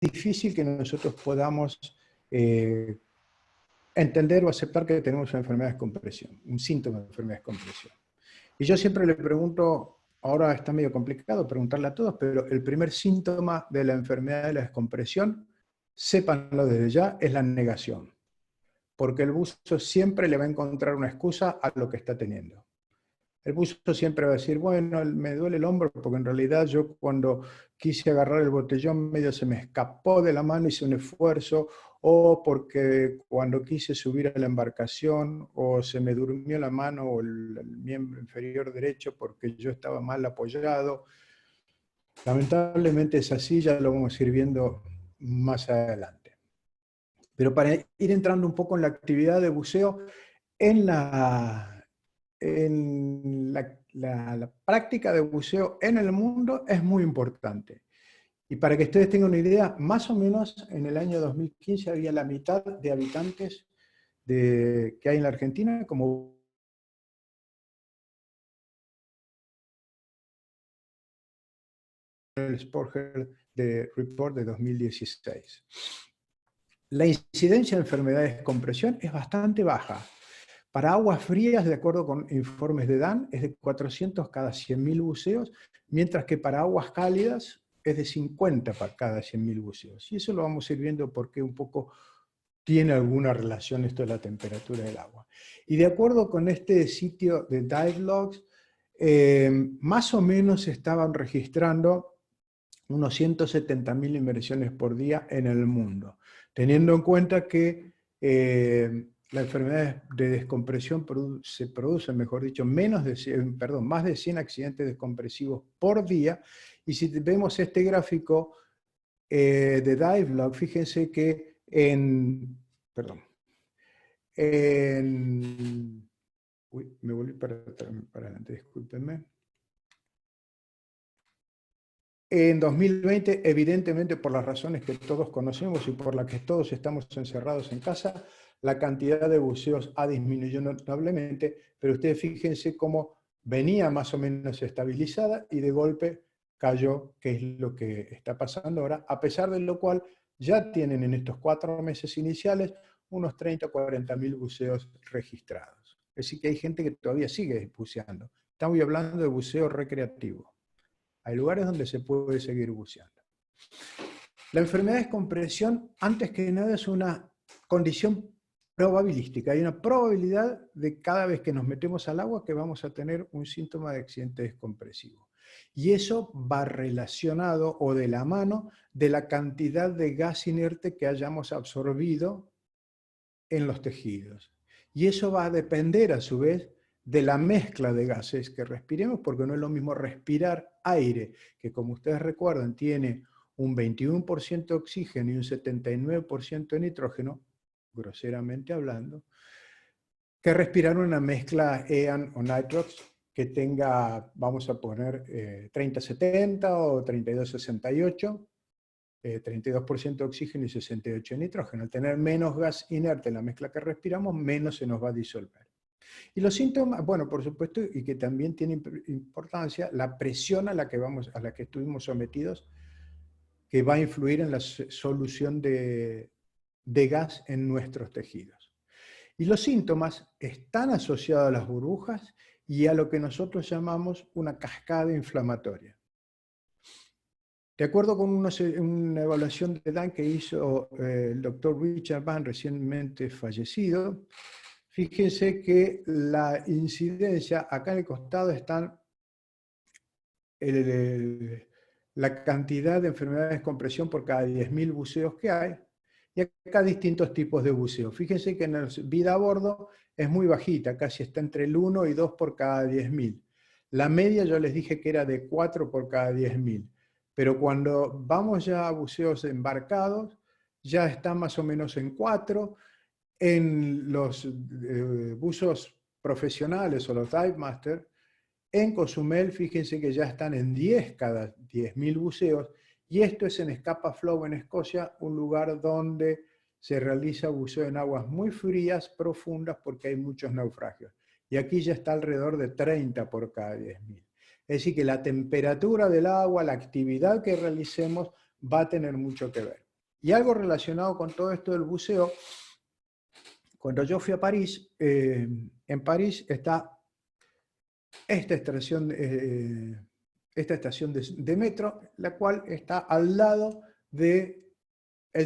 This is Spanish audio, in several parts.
difícil que nosotros podamos entender o aceptar que tenemos una enfermedad de descompresión, un síntoma de enfermedad de descompresión. Y yo siempre le pregunto, ahora está medio complicado preguntarle a todos, pero el primer síntoma de la enfermedad de la descompresión, sépanlo desde ya, es la negación. Porque el buzo siempre le va a encontrar una excusa a lo que está teniendo. El buzo siempre va a decir, bueno, me duele el hombro porque en realidad yo cuando quise agarrar el botellón medio se me escapó de la mano, hice un esfuerzo, o porque cuando quise subir a la embarcación o se me durmió la mano o el miembro inferior derecho porque yo estaba mal apoyado. Lamentablemente es así, ya lo vamos a ir viendo más adelante. Pero para ir entrando un poco en la actividad de buceo, en la práctica de buceo en el mundo es muy importante. Y para que ustedes tengan una idea, más o menos en el año 2015 había la mitad de habitantes que hay en la Argentina como el Sporthealth de Report de 2016. La incidencia de enfermedades de compresión es bastante baja. Para aguas frías, de acuerdo con informes de Dan, es de 400 cada 100.000 buceos, mientras que para aguas cálidas es de 50 para cada 100.000 buceos. Y eso lo vamos a ir viendo porque un poco tiene alguna relación esto de la temperatura del agua. Y de acuerdo con este sitio de Divelogs, más o menos se estaban registrando unos 170.000 inmersiones por día en el mundo, teniendo en cuenta que la enfermedad de descompresión se produce, mejor dicho, más de 100 accidentes descompresivos por día, y si vemos este gráfico de Divelog, fíjense que me volví para adelante, discúlpenme. En 2020, evidentemente por las razones que todos conocemos y por las que todos estamos encerrados en casa, la cantidad de buceos ha disminuido notablemente, pero ustedes fíjense cómo venía más o menos estabilizada y de golpe cayó, que es lo que está pasando ahora, a pesar de lo cual ya tienen en estos 4 meses iniciales unos 30 o 40.000 buceos registrados. Es decir, que hay gente que todavía sigue buceando. Estamos hablando de buceo recreativo. Hay lugares donde se puede seguir buceando. La enfermedad de descompresión, antes que nada, es una condición probabilística. Hay una probabilidad de cada vez que nos metemos al agua que vamos a tener un síntoma de accidente descompresivo. Y eso va relacionado o de la mano de la cantidad de gas inerte que hayamos absorbido en los tejidos. Y eso va a depender a su vez de la mezcla de gases que respiremos, porque no es lo mismo respirar aire, que como ustedes recuerdan tiene un 21% de oxígeno y un 79% de nitrógeno, groseramente hablando, que respirar una mezcla EAN o nitrox que tenga, vamos a poner 30-70 o 32-68, 32% de oxígeno y 68% de nitrógeno. Al tener menos gas inerte en la mezcla que respiramos, menos se nos va a disolver. Y los síntomas, bueno, por supuesto, y que también tiene importancia, la presión a la que estuvimos sometidos, que va a influir en la solución de gas en nuestros tejidos. Y los síntomas están asociados a las burbujas y a lo que nosotros llamamos una cascada inflamatoria. De acuerdo con una evaluación de Dan que hizo el doctor Richard Van, recientemente fallecido, fíjense que la incidencia, acá en el costado están la cantidad de enfermedades de descompresión por cada 10.000 buceos que hay, y acá distintos tipos de buceo. Fíjense que en la vida a bordo es muy bajita, casi está entre el 1 y 2 por cada 10.000. La media yo les dije que era de 4 por cada 10.000. Pero cuando vamos ya a buceos embarcados, ya está más o menos en 4. En los buzos profesionales o los dive master, en Cozumel, fíjense que ya están en 10 cada 10.000 buceos, y esto es en Scapa Flow, en Escocia, un lugar donde se realiza buceo en aguas muy frías, profundas, porque hay muchos naufragios. Y aquí ya está alrededor de 30 por cada 10.000. Es decir, que la temperatura del agua, la actividad que realicemos, va a tener mucho que ver. Y algo relacionado con todo esto del buceo, cuando yo fui a París, en París está esta estación de metro, la cual está al lado del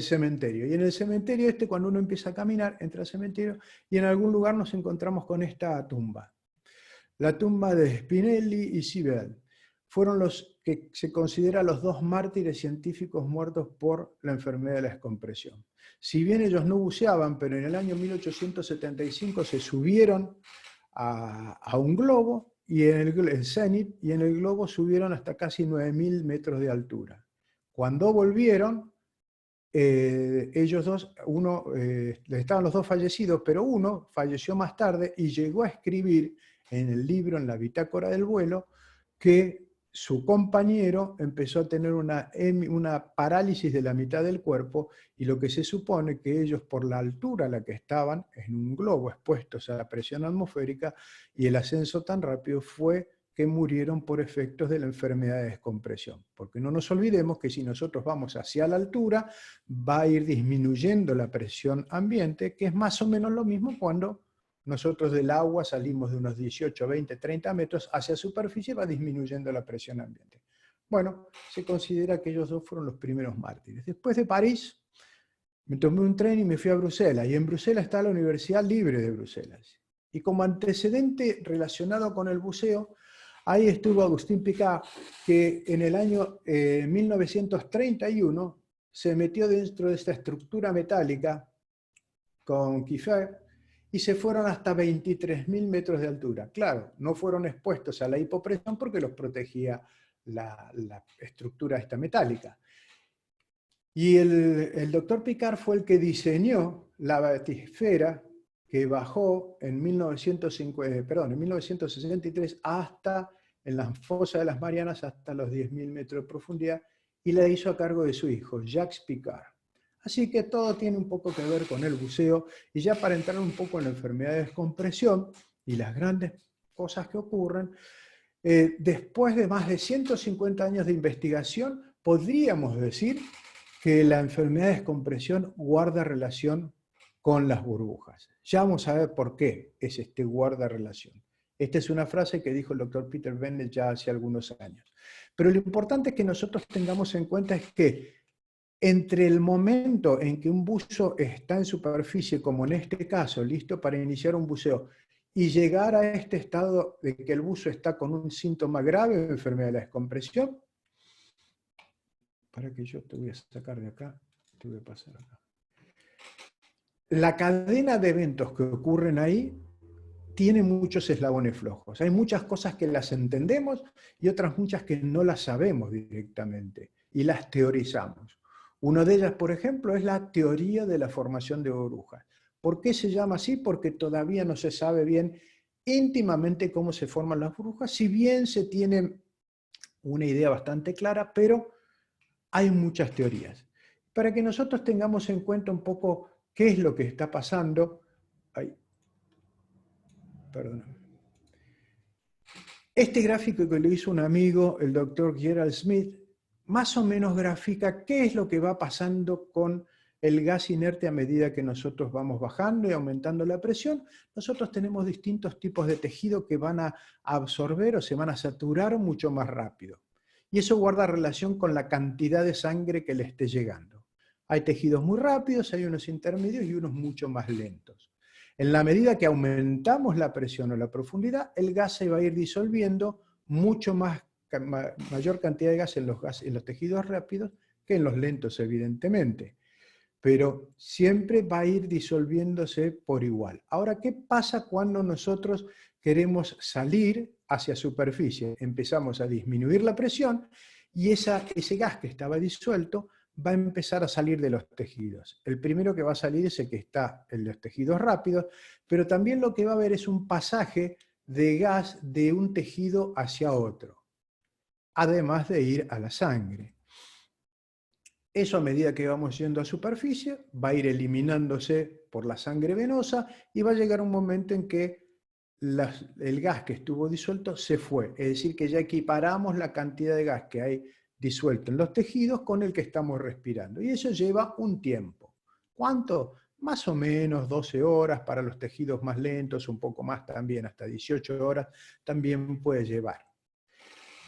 cementerio. Y en el cementerio cuando uno empieza a caminar, entra al cementerio y en algún lugar nos encontramos con esta tumba. La tumba de Spinelli y Sibel. Fueron los que se consideran los dos mártires científicos muertos por la enfermedad de la descompresión. Si bien ellos no buceaban, pero en el año 1875 se subieron a un globo, y en el Zenit, y en el globo subieron hasta casi 9.000 metros de altura. Cuando volvieron, ellos dos, estaban los dos fallecidos, pero uno falleció más tarde y llegó a escribir en el libro, en la bitácora del vuelo, que su compañero empezó a tener una parálisis de la mitad del cuerpo, y lo que se supone que ellos, por la altura a la que estaban, en un globo expuestos a la presión atmosférica y el ascenso tan rápido, fue que murieron por efectos de la enfermedad de descompresión. Porque no nos olvidemos que si nosotros vamos hacia la altura, va a ir disminuyendo la presión ambiente, que es más o menos lo mismo cuando nosotros del agua salimos de unos 18, 20, 30 metros hacia superficie, va disminuyendo la presión ambiente. Bueno, se considera que ellos dos fueron los primeros mártires. Después de París, me tomé un tren y me fui a Bruselas, y en Bruselas está la Universidad Libre de Bruselas. Y como antecedente relacionado con el buceo, ahí estuvo Agustín Picard, que en el año 1931 se metió dentro de esta estructura metálica con Kiefer, y se fueron hasta 23.000 metros de altura. Claro, no fueron expuestos a la hipopresión porque los protegía la estructura esta metálica. Y el doctor Picard fue el que diseñó la batisfera que bajó en 1963 hasta en la fosa de las Marianas, hasta los 10.000 metros de profundidad, y la hizo a cargo de su hijo, Jacques Picard. Así que todo tiene un poco que ver con el buceo, y ya para entrar un poco en la enfermedad de descompresión y las grandes cosas que ocurren, después de más de 150 años de investigación, podríamos decir que la enfermedad de descompresión guarda relación con las burbujas. Ya vamos a ver por qué es guarda relación. Esta es una frase que dijo el doctor Peter Bennett ya hace algunos años. Pero lo importante que nosotros tengamos en cuenta es que entre el momento en que un buzo está en superficie, como en este caso, listo para iniciar un buceo, y llegar a este estado de que el buzo está con un síntoma grave de enfermedad de la descompresión, para que yo te voy a sacar de acá, te voy a pasar acá. La cadena de eventos que ocurren ahí tiene muchos eslabones flojos. Hay muchas cosas que las entendemos y otras muchas que no las sabemos directamente y las teorizamos. Una de ellas, por ejemplo, es la teoría de la formación de burbujas. ¿Por qué se llama así? Porque todavía no se sabe bien íntimamente cómo se forman las burbujas, si bien se tiene una idea bastante clara, pero hay muchas teorías. Para que nosotros tengamos en cuenta un poco qué es lo que está pasando, este gráfico que lo hizo un amigo, el doctor Gerald Smith, más o menos grafica qué es lo que va pasando con el gas inerte a medida que nosotros vamos bajando y aumentando la presión. Nosotros tenemos distintos tipos de tejido que van a absorber o se van a saturar mucho más rápido. Y eso guarda relación con la cantidad de sangre que le esté llegando. Hay tejidos muy rápidos, hay unos intermedios y unos mucho más lentos. En la medida que aumentamos la presión o la profundidad, el gas se va a ir disolviendo mucho mayor cantidad de gas en los tejidos rápidos que en los lentos, evidentemente. Pero siempre va a ir disolviéndose por igual. Ahora, ¿qué pasa cuando nosotros queremos salir hacia superficie? Empezamos a disminuir la presión y ese gas que estaba disuelto va a empezar a salir de los tejidos. El primero que va a salir es el que está en los tejidos rápidos, pero también lo que va a haber es un pasaje de gas de un tejido hacia otro, además de ir a la sangre. Eso, a medida que vamos yendo a superficie, va a ir eliminándose por la sangre venosa y va a llegar un momento en que el gas que estuvo disuelto se fue. Es decir, que ya equiparamos la cantidad de gas que hay disuelto en los tejidos con el que estamos respirando. Y eso lleva un tiempo. ¿Cuánto? Más o menos 12 horas para los tejidos más lentos, un poco más también, hasta 18 horas también puede llevar.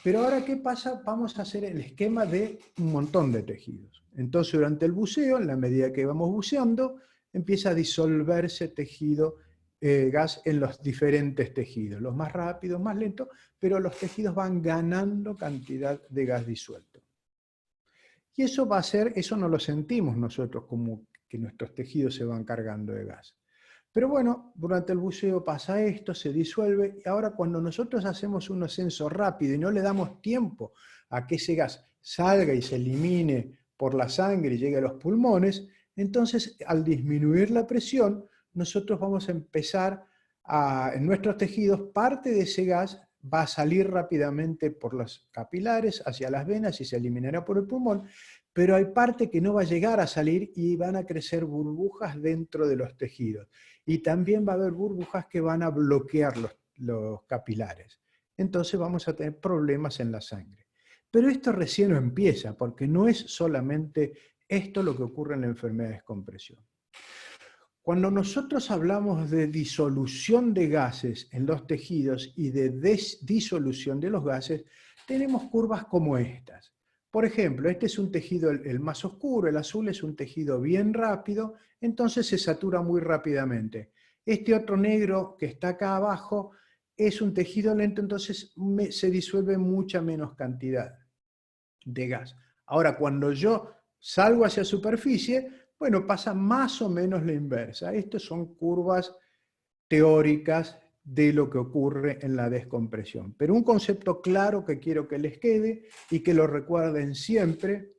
Pero ahora, ¿qué pasa? Vamos a hacer el esquema de un montón de tejidos. Entonces, durante el buceo, en la medida que vamos buceando, empieza a disolverse tejido, gas en los diferentes tejidos, los más rápidos, más lentos, pero los tejidos van ganando cantidad de gas disuelto. Y eso va a ser, eso no lo sentimos nosotros como que nuestros tejidos se van cargando de gas. Pero bueno, durante el buceo pasa esto, se disuelve, y ahora cuando nosotros hacemos un ascenso rápido y no le damos tiempo a que ese gas salga y se elimine por la sangre y llegue a los pulmones, entonces al disminuir la presión, nosotros vamos a empezar en nuestros tejidos, parte de ese gas va a salir rápidamente por los capilares hacia las venas y se eliminará por el pulmón, pero hay parte que no va a llegar a salir y van a crecer burbujas dentro de los tejidos. Y también va a haber burbujas que van a bloquear los capilares. Entonces vamos a tener problemas en la sangre. Pero esto recién no empieza, porque no es solamente esto lo que ocurre en la enfermedad de descompresión. Cuando nosotros hablamos de disolución de gases en los tejidos y de disolución de los gases, tenemos curvas como estas. Por ejemplo, este es un tejido el más oscuro, el azul es un tejido bien rápido, entonces se satura muy rápidamente. Este otro negro que está acá abajo es un tejido lento, entonces se disuelve mucha menos cantidad de gas. Ahora, cuando yo salgo hacia superficie, bueno, pasa más o menos la inversa. Estas son curvas teóricas de lo que ocurre en la descompresión. Pero un concepto claro que quiero que les quede y que lo recuerden siempre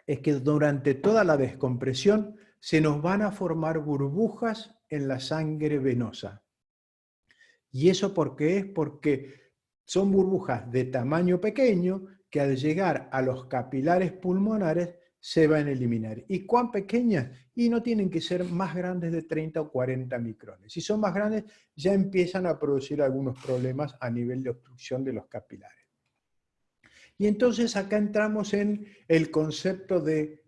es que durante toda la descompresión se nos van a formar burbujas en la sangre venosa. ¿Y eso por qué es? Porque son burbujas de tamaño pequeño que al llegar a los capilares pulmonares se van a eliminar. ¿Y cuán pequeñas? Y no tienen que ser más grandes de 30 o 40 micrones. Si son más grandes, ya empiezan a producir algunos problemas a nivel de obstrucción de los capilares. Y entonces acá entramos en el concepto de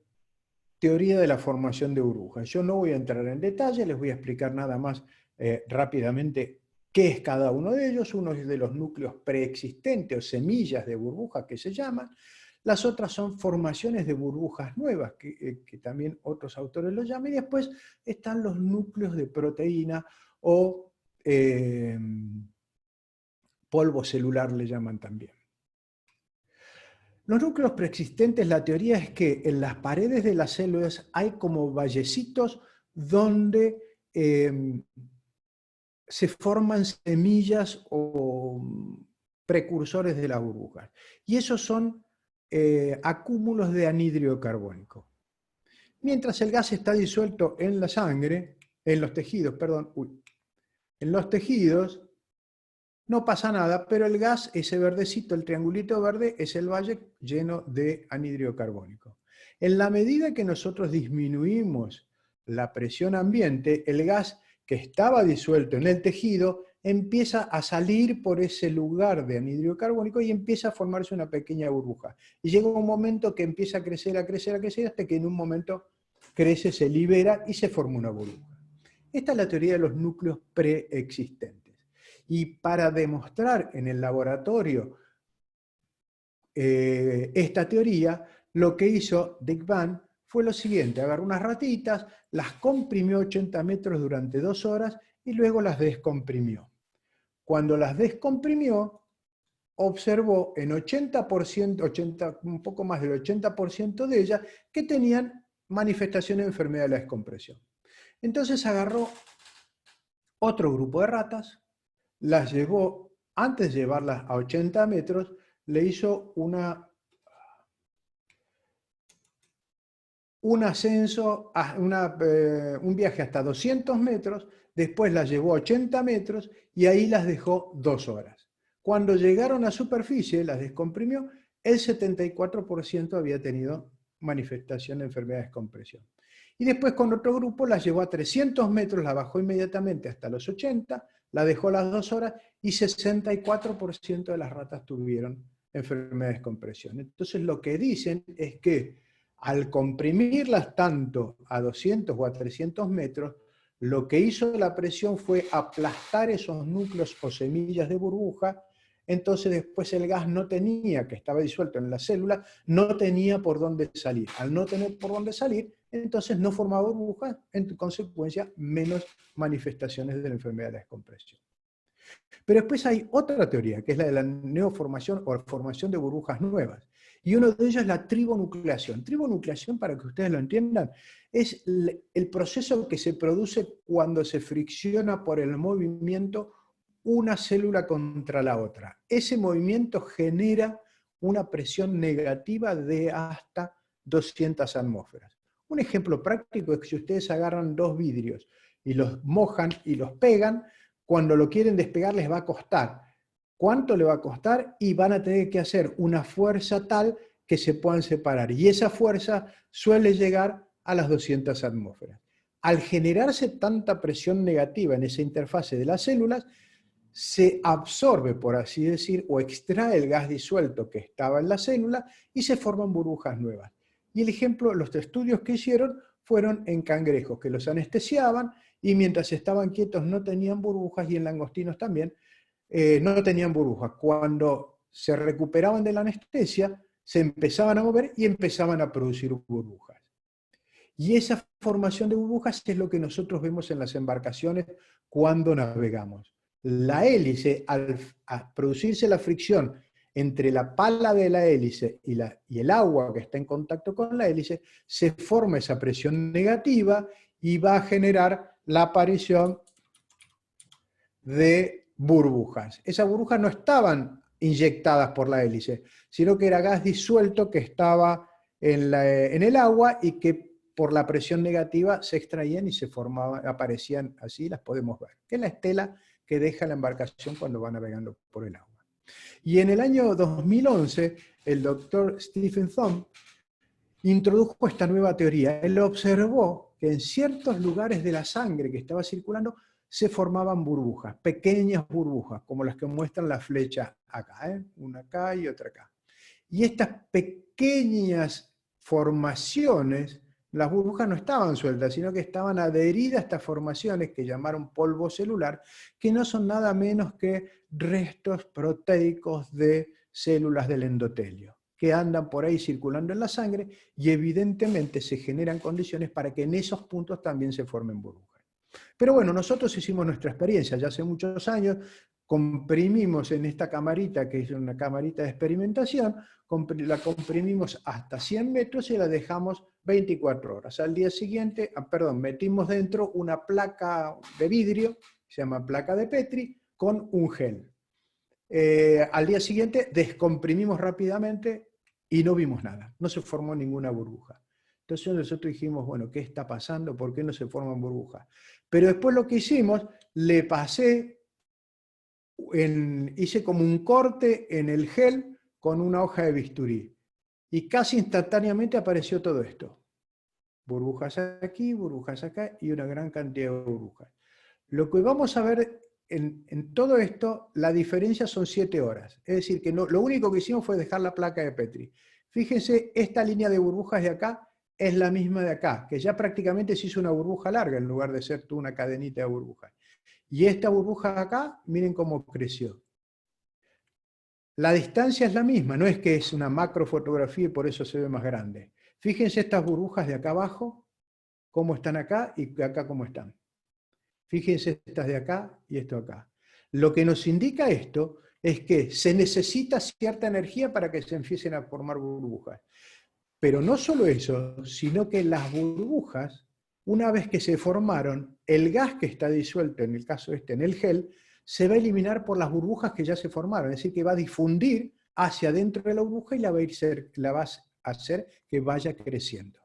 teoría de la formación de burbujas. Yo no voy a entrar en detalle, les voy a explicar nada más rápidamente qué es cada uno de ellos. Uno es de los núcleos preexistentes o semillas de burbujas que se llaman. Las otras son formaciones de burbujas nuevas, que también otros autores lo llaman. Y después están los núcleos de proteína o polvo celular le llaman también. Los núcleos preexistentes, la teoría es que en las paredes de las células hay como vallecitos donde se forman semillas o precursores de las burbujas. Y esos son acúmulos de anhídrido carbónico. Mientras el gas está disuelto en la sangre, en los tejidos, en los tejidos, no pasa nada, pero el gas, ese verdecito, el triangulito verde, es el valle lleno de anhídrido carbónico. En la medida que nosotros disminuimos la presión ambiente, el gas que estaba disuelto en el tejido empieza a salir por ese lugar de anhídrido carbónico y empieza a formarse una pequeña burbuja. Y llega un momento que empieza a crecer, a crecer, a crecer, hasta que en un momento crece, se libera y se forma una burbuja. Esta es la teoría de los núcleos preexistentes. Y para demostrar en el laboratorio esta teoría, lo que hizo Dick Van fue lo siguiente: agarró unas ratitas, las comprimió 80 metros durante 2 horas y luego las descomprimió. Cuando las descomprimió, observó en 80%, un poco más del 80% de ellas que tenían manifestaciones de enfermedad de la descompresión. Entonces agarró otro grupo de ratas, las llevó, antes de llevarlas a 80 metros, le hizo un ascenso, un viaje hasta 200 metros, después las llevó a 80 metros y ahí las dejó 2 horas. Cuando llegaron a superficie, las descomprimió, el 74% había tenido manifestación de enfermedad de descompresión. Y después con otro grupo las llevó a 300 metros, la bajó inmediatamente hasta los 80, la dejó las 2 horas y 64% de las ratas tuvieron enfermedad de descompresión. Entonces lo que dicen es que al comprimirlas tanto a 200 o a 300 metros, lo que hizo la presión fue aplastar esos núcleos o semillas de burbuja. Entonces después el gas no tenía, que estaba disuelto en la célula, no tenía por dónde salir. Al no tener por dónde salir, entonces no formaba burbujas, en consecuencia menos manifestaciones de la enfermedad de la descompresión. Pero después hay otra teoría, que es la de la neoformación o formación de burbujas nuevas. Y uno de ellos es la tribonucleación. Tribonucleación, para que ustedes lo entiendan, es el proceso que se produce cuando se fricciona por el movimiento una célula contra la otra. Ese movimiento genera una presión negativa de hasta 200 atmósferas. Un ejemplo práctico es que si ustedes agarran dos vidrios y los mojan y los pegan, cuando lo quieren despegar les va a costar. ¿Cuánto le va a costar? Y van a tener que hacer una fuerza tal que se puedan separar. Y esa fuerza suele llegar a las 200 atmósferas. Al generarse tanta presión negativa en esa interfase de las células, se absorbe, por así decir, o extrae el gas disuelto que estaba en la célula y se forman burbujas nuevas. Y el ejemplo, los estudios que hicieron fueron en cangrejos, que los anestesiaban y mientras estaban quietos no tenían burbujas, y en langostinos también no tenían burbujas. Cuando se recuperaban de la anestesia, se empezaban a mover y empezaban a producir burbujas. Y esa formación de burbujas es lo que nosotros vemos en las embarcaciones cuando navegamos. La hélice, al producirse la fricción entre la pala de la hélice y el agua que está en contacto con la hélice, se forma esa presión negativa y va a generar la aparición de burbujas. Esas burbujas no estaban inyectadas por la hélice, sino que era gas disuelto que estaba en el agua y que por la presión negativa se extraían y se formaban, aparecían así, las podemos ver, que es la estela que deja la embarcación cuando va navegando por el agua. Y en el año 2011, el doctor Stephen Thom introdujo esta nueva teoría. Él observó que en ciertos lugares de la sangre que estaba circulando se formaban burbujas, pequeñas burbujas, como las que muestran la flecha acá, una acá y otra acá. Y estas pequeñas formaciones, las burbujas no estaban sueltas, sino que estaban adheridas a estas formaciones que llamaron polvo celular, que no son nada menos que restos proteicos de células del endotelio, que andan por ahí circulando en la sangre, y evidentemente se generan condiciones para que en esos puntos también se formen burbujas. Pero bueno, nosotros hicimos nuestra experiencia ya hace muchos años, comprimimos en esta camarita, que es una camarita de experimentación, la comprimimos hasta 100 metros y la dejamos 24 horas. Al día siguiente, metimos dentro una placa de vidrio, se llama placa de Petri, con un gel. Al día siguiente descomprimimos rápidamente y no vimos nada, no se formó ninguna burbuja. Entonces nosotros dijimos, bueno, ¿qué está pasando? ¿Por qué no se forman burbujas? Pero después lo que hicimos, le pasé, hice como un corte en el gel con una hoja de bisturí. Y casi instantáneamente apareció todo esto. Burbujas aquí, burbujas acá y una gran cantidad de burbujas. Lo que vamos a ver en todo esto, la diferencia son 7 horas. Es decir, que no, lo único que hicimos fue dejar la placa de Petri. Fíjense, esta línea de burbujas de acá es la misma de acá, que ya prácticamente se hizo una burbuja larga en lugar de ser tú una cadenita de burbujas. Y esta burbuja de acá, miren cómo creció. La distancia es la misma, no es que es una macrofotografía y por eso se ve más grande. Fíjense estas burbujas de acá abajo, cómo están acá y de acá cómo están. Fíjense estas de acá y esto acá. Lo que nos indica esto es que se necesita cierta energía para que se empiecen a formar burbujas. Pero no solo eso, sino que las burbujas, una vez que se formaron, el gas que está disuelto, en el caso en el gel, se va a eliminar por las burbujas que ya se formaron. Es decir, que va a difundir hacia adentro de la burbuja y la va a hacer que vaya creciendo.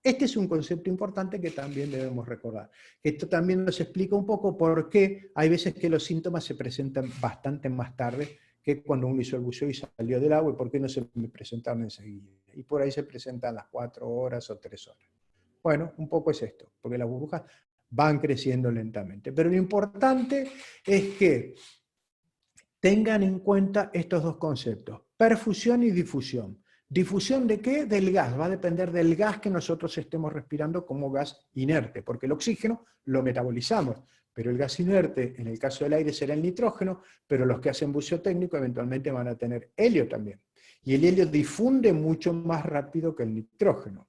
Este es un concepto importante que también debemos recordar. Esto también nos explica un poco por qué hay veces que los síntomas se presentan bastante más tarde que cuando uno hizo el buceo y salió del agua, y por qué no se me presentaron enseguida. Y por ahí se presentan a las 4 horas o 3 horas. Bueno, un poco es esto, porque las burbujas van creciendo lentamente. Pero lo importante es que tengan en cuenta estos dos conceptos. perfusión y difusión. ¿Difusión de qué? Del gas. Va a depender del gas que nosotros estemos respirando como gas inerte, porque el oxígeno lo metabolizamos, pero el gas inerte, en el caso del aire, será el nitrógeno, pero los que hacen buceo técnico eventualmente van a tener helio también. Y el helio difunde mucho más rápido que el nitrógeno.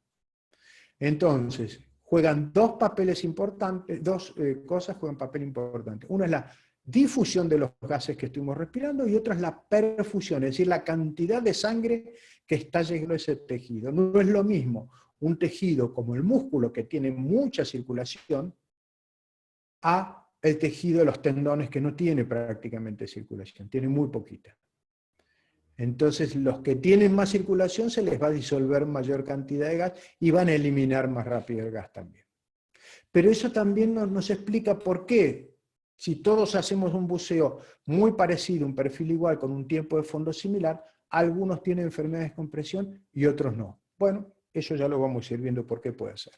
Entonces, juegan dos papeles importantes, dos cosas juegan papel importante. Una es la difusión de los gases que estuvimos respirando y otra es la perfusión, es decir, la cantidad de sangre que está llegando a ese tejido. No es lo mismo un tejido como el músculo, que tiene mucha circulación, a el tejido de los tendones, que no tiene prácticamente circulación, tiene muy poquita. Entonces, los que tienen más circulación se les va a disolver mayor cantidad de gas y van a eliminar más rápido el gas también. Pero eso también nos explica por qué, si todos hacemos un buceo muy parecido, un perfil igual, con un tiempo de fondo similar, algunos tienen enfermedades de compresión y otros no. Bueno, eso ya lo vamos a ir viendo por qué puede ser.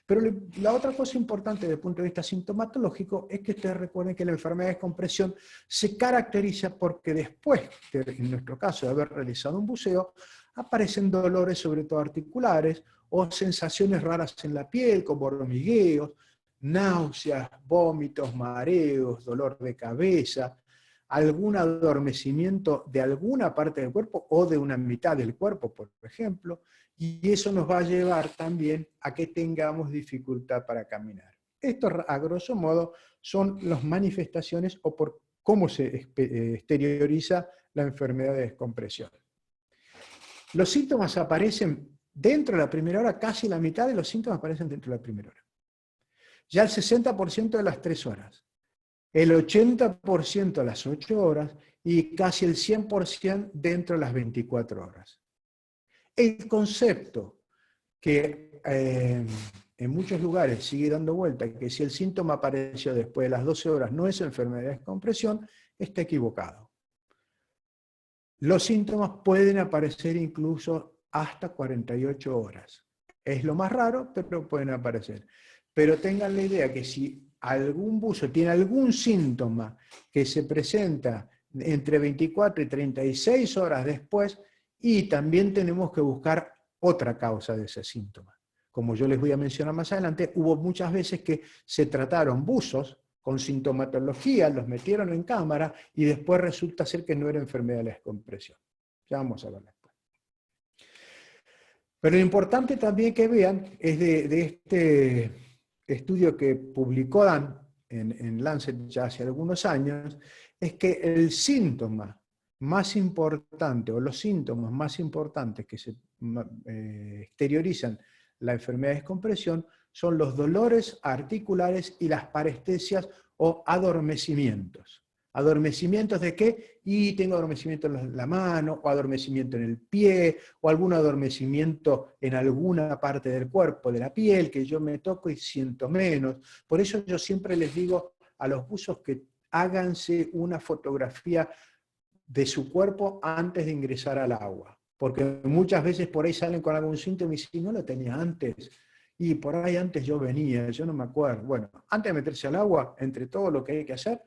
Pero la otra cosa importante desde el punto de vista sintomatológico es que ustedes recuerden que la enfermedad de compresión se caracteriza porque después, en nuestro caso, de haber realizado un buceo, aparecen dolores, sobre todo articulares, o sensaciones raras en la piel, como hormigueos, náuseas, vómitos, mareos, dolor de cabeza, algún adormecimiento de alguna parte del cuerpo o de una mitad del cuerpo, por ejemplo, y eso nos va a llevar también a que tengamos dificultad para caminar. Esto, a grosso modo, son las manifestaciones o por cómo se exterioriza la enfermedad de descompresión. Los síntomas aparecen dentro de la primera hora, casi la mitad de los síntomas aparecen dentro de la primera hora. Ya el 60% de las 3 horas, el 80% a las 8 horas y casi el 100% dentro de las 24 horas. El concepto que en muchos lugares sigue dando vuelta, que si el síntoma apareció después de las 12 horas no es enfermedad de descompresión, está equivocado. Los síntomas pueden aparecer incluso hasta 48 horas. Es lo más raro, pero pueden aparecer. Pero tengan la idea que si algún buzo tiene algún síntoma que se presenta entre 24 y 36 horas después, y también tenemos que buscar otra causa de ese síntoma. Como yo les voy a mencionar más adelante, hubo muchas veces que se trataron buzos con sintomatología, los metieron en cámara y después resulta ser que no era enfermedad de la descompresión. Ya vamos a ver después. Pero lo importante también que vean es de este estudio que publicó Dan en Lancet ya hace algunos años, es que el síntoma más importante, o los síntomas más importantes que se exteriorizan la enfermedad de descompresión, son los dolores articulares y las parestesias o adormecimientos. ¿Adormecimientos de qué? Y tengo adormecimiento en la mano, o adormecimiento en el pie, o algún adormecimiento en alguna parte del cuerpo, de la piel, que yo me toco y siento menos. Por eso yo siempre les digo a los buzos que háganse una fotografía de su cuerpo antes de ingresar al agua. Porque muchas veces por ahí salen con algún síntoma y dicen, no lo tenía antes. Y por ahí antes yo venía, yo no me acuerdo. Bueno, antes de meterse al agua, entre todo lo que hay que hacer,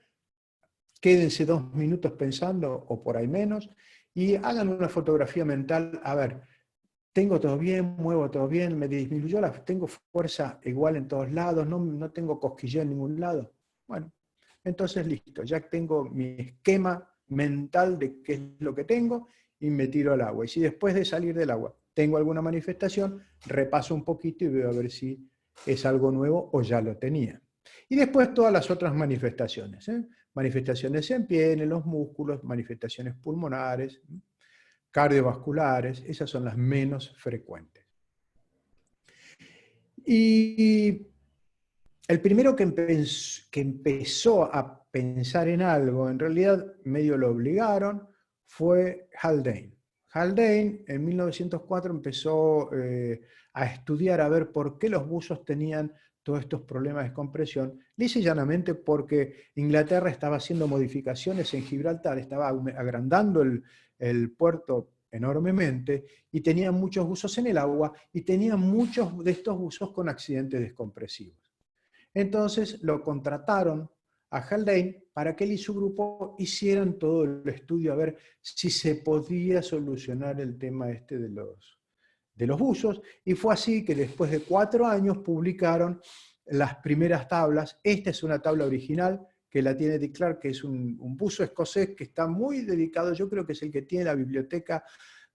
quédense 2 minutos pensando, o por ahí menos, y hagan una fotografía mental. A ver, tengo todo bien, muevo todo bien, me disminuyó tengo fuerza igual en todos lados, no tengo cosquilleo en ningún lado. Bueno, entonces listo, ya tengo mi esquema mental de qué es lo que tengo y me tiro al agua. Y si después de salir del agua tengo alguna manifestación, repaso un poquito y veo a ver si es algo nuevo o ya lo tenía. Y después todas las otras manifestaciones. Manifestaciones en piel, en los músculos, manifestaciones pulmonares, cardiovasculares, esas son las menos frecuentes. Y el primero que empezó a pensar en algo, en realidad medio lo obligaron, fue Haldane. Haldane en 1904 empezó a estudiar a ver por qué los buzos tenían todos estos problemas de compresión, lisa y llanamente porque Inglaterra estaba haciendo modificaciones en Gibraltar, estaba agrandando el puerto enormemente y tenía muchos buzos en el agua y tenía muchos de estos buzos con accidentes descompresivos. Entonces lo contrataron a Haldane para que él y su grupo hicieran todo el estudio a ver si se podía solucionar el tema este de los buzos, y fue así que después de 4 años publicaron las primeras tablas. Esta es una tabla original que la tiene Dick Clark, que es un buzo escocés que está muy dedicado, yo creo que es el que tiene la biblioteca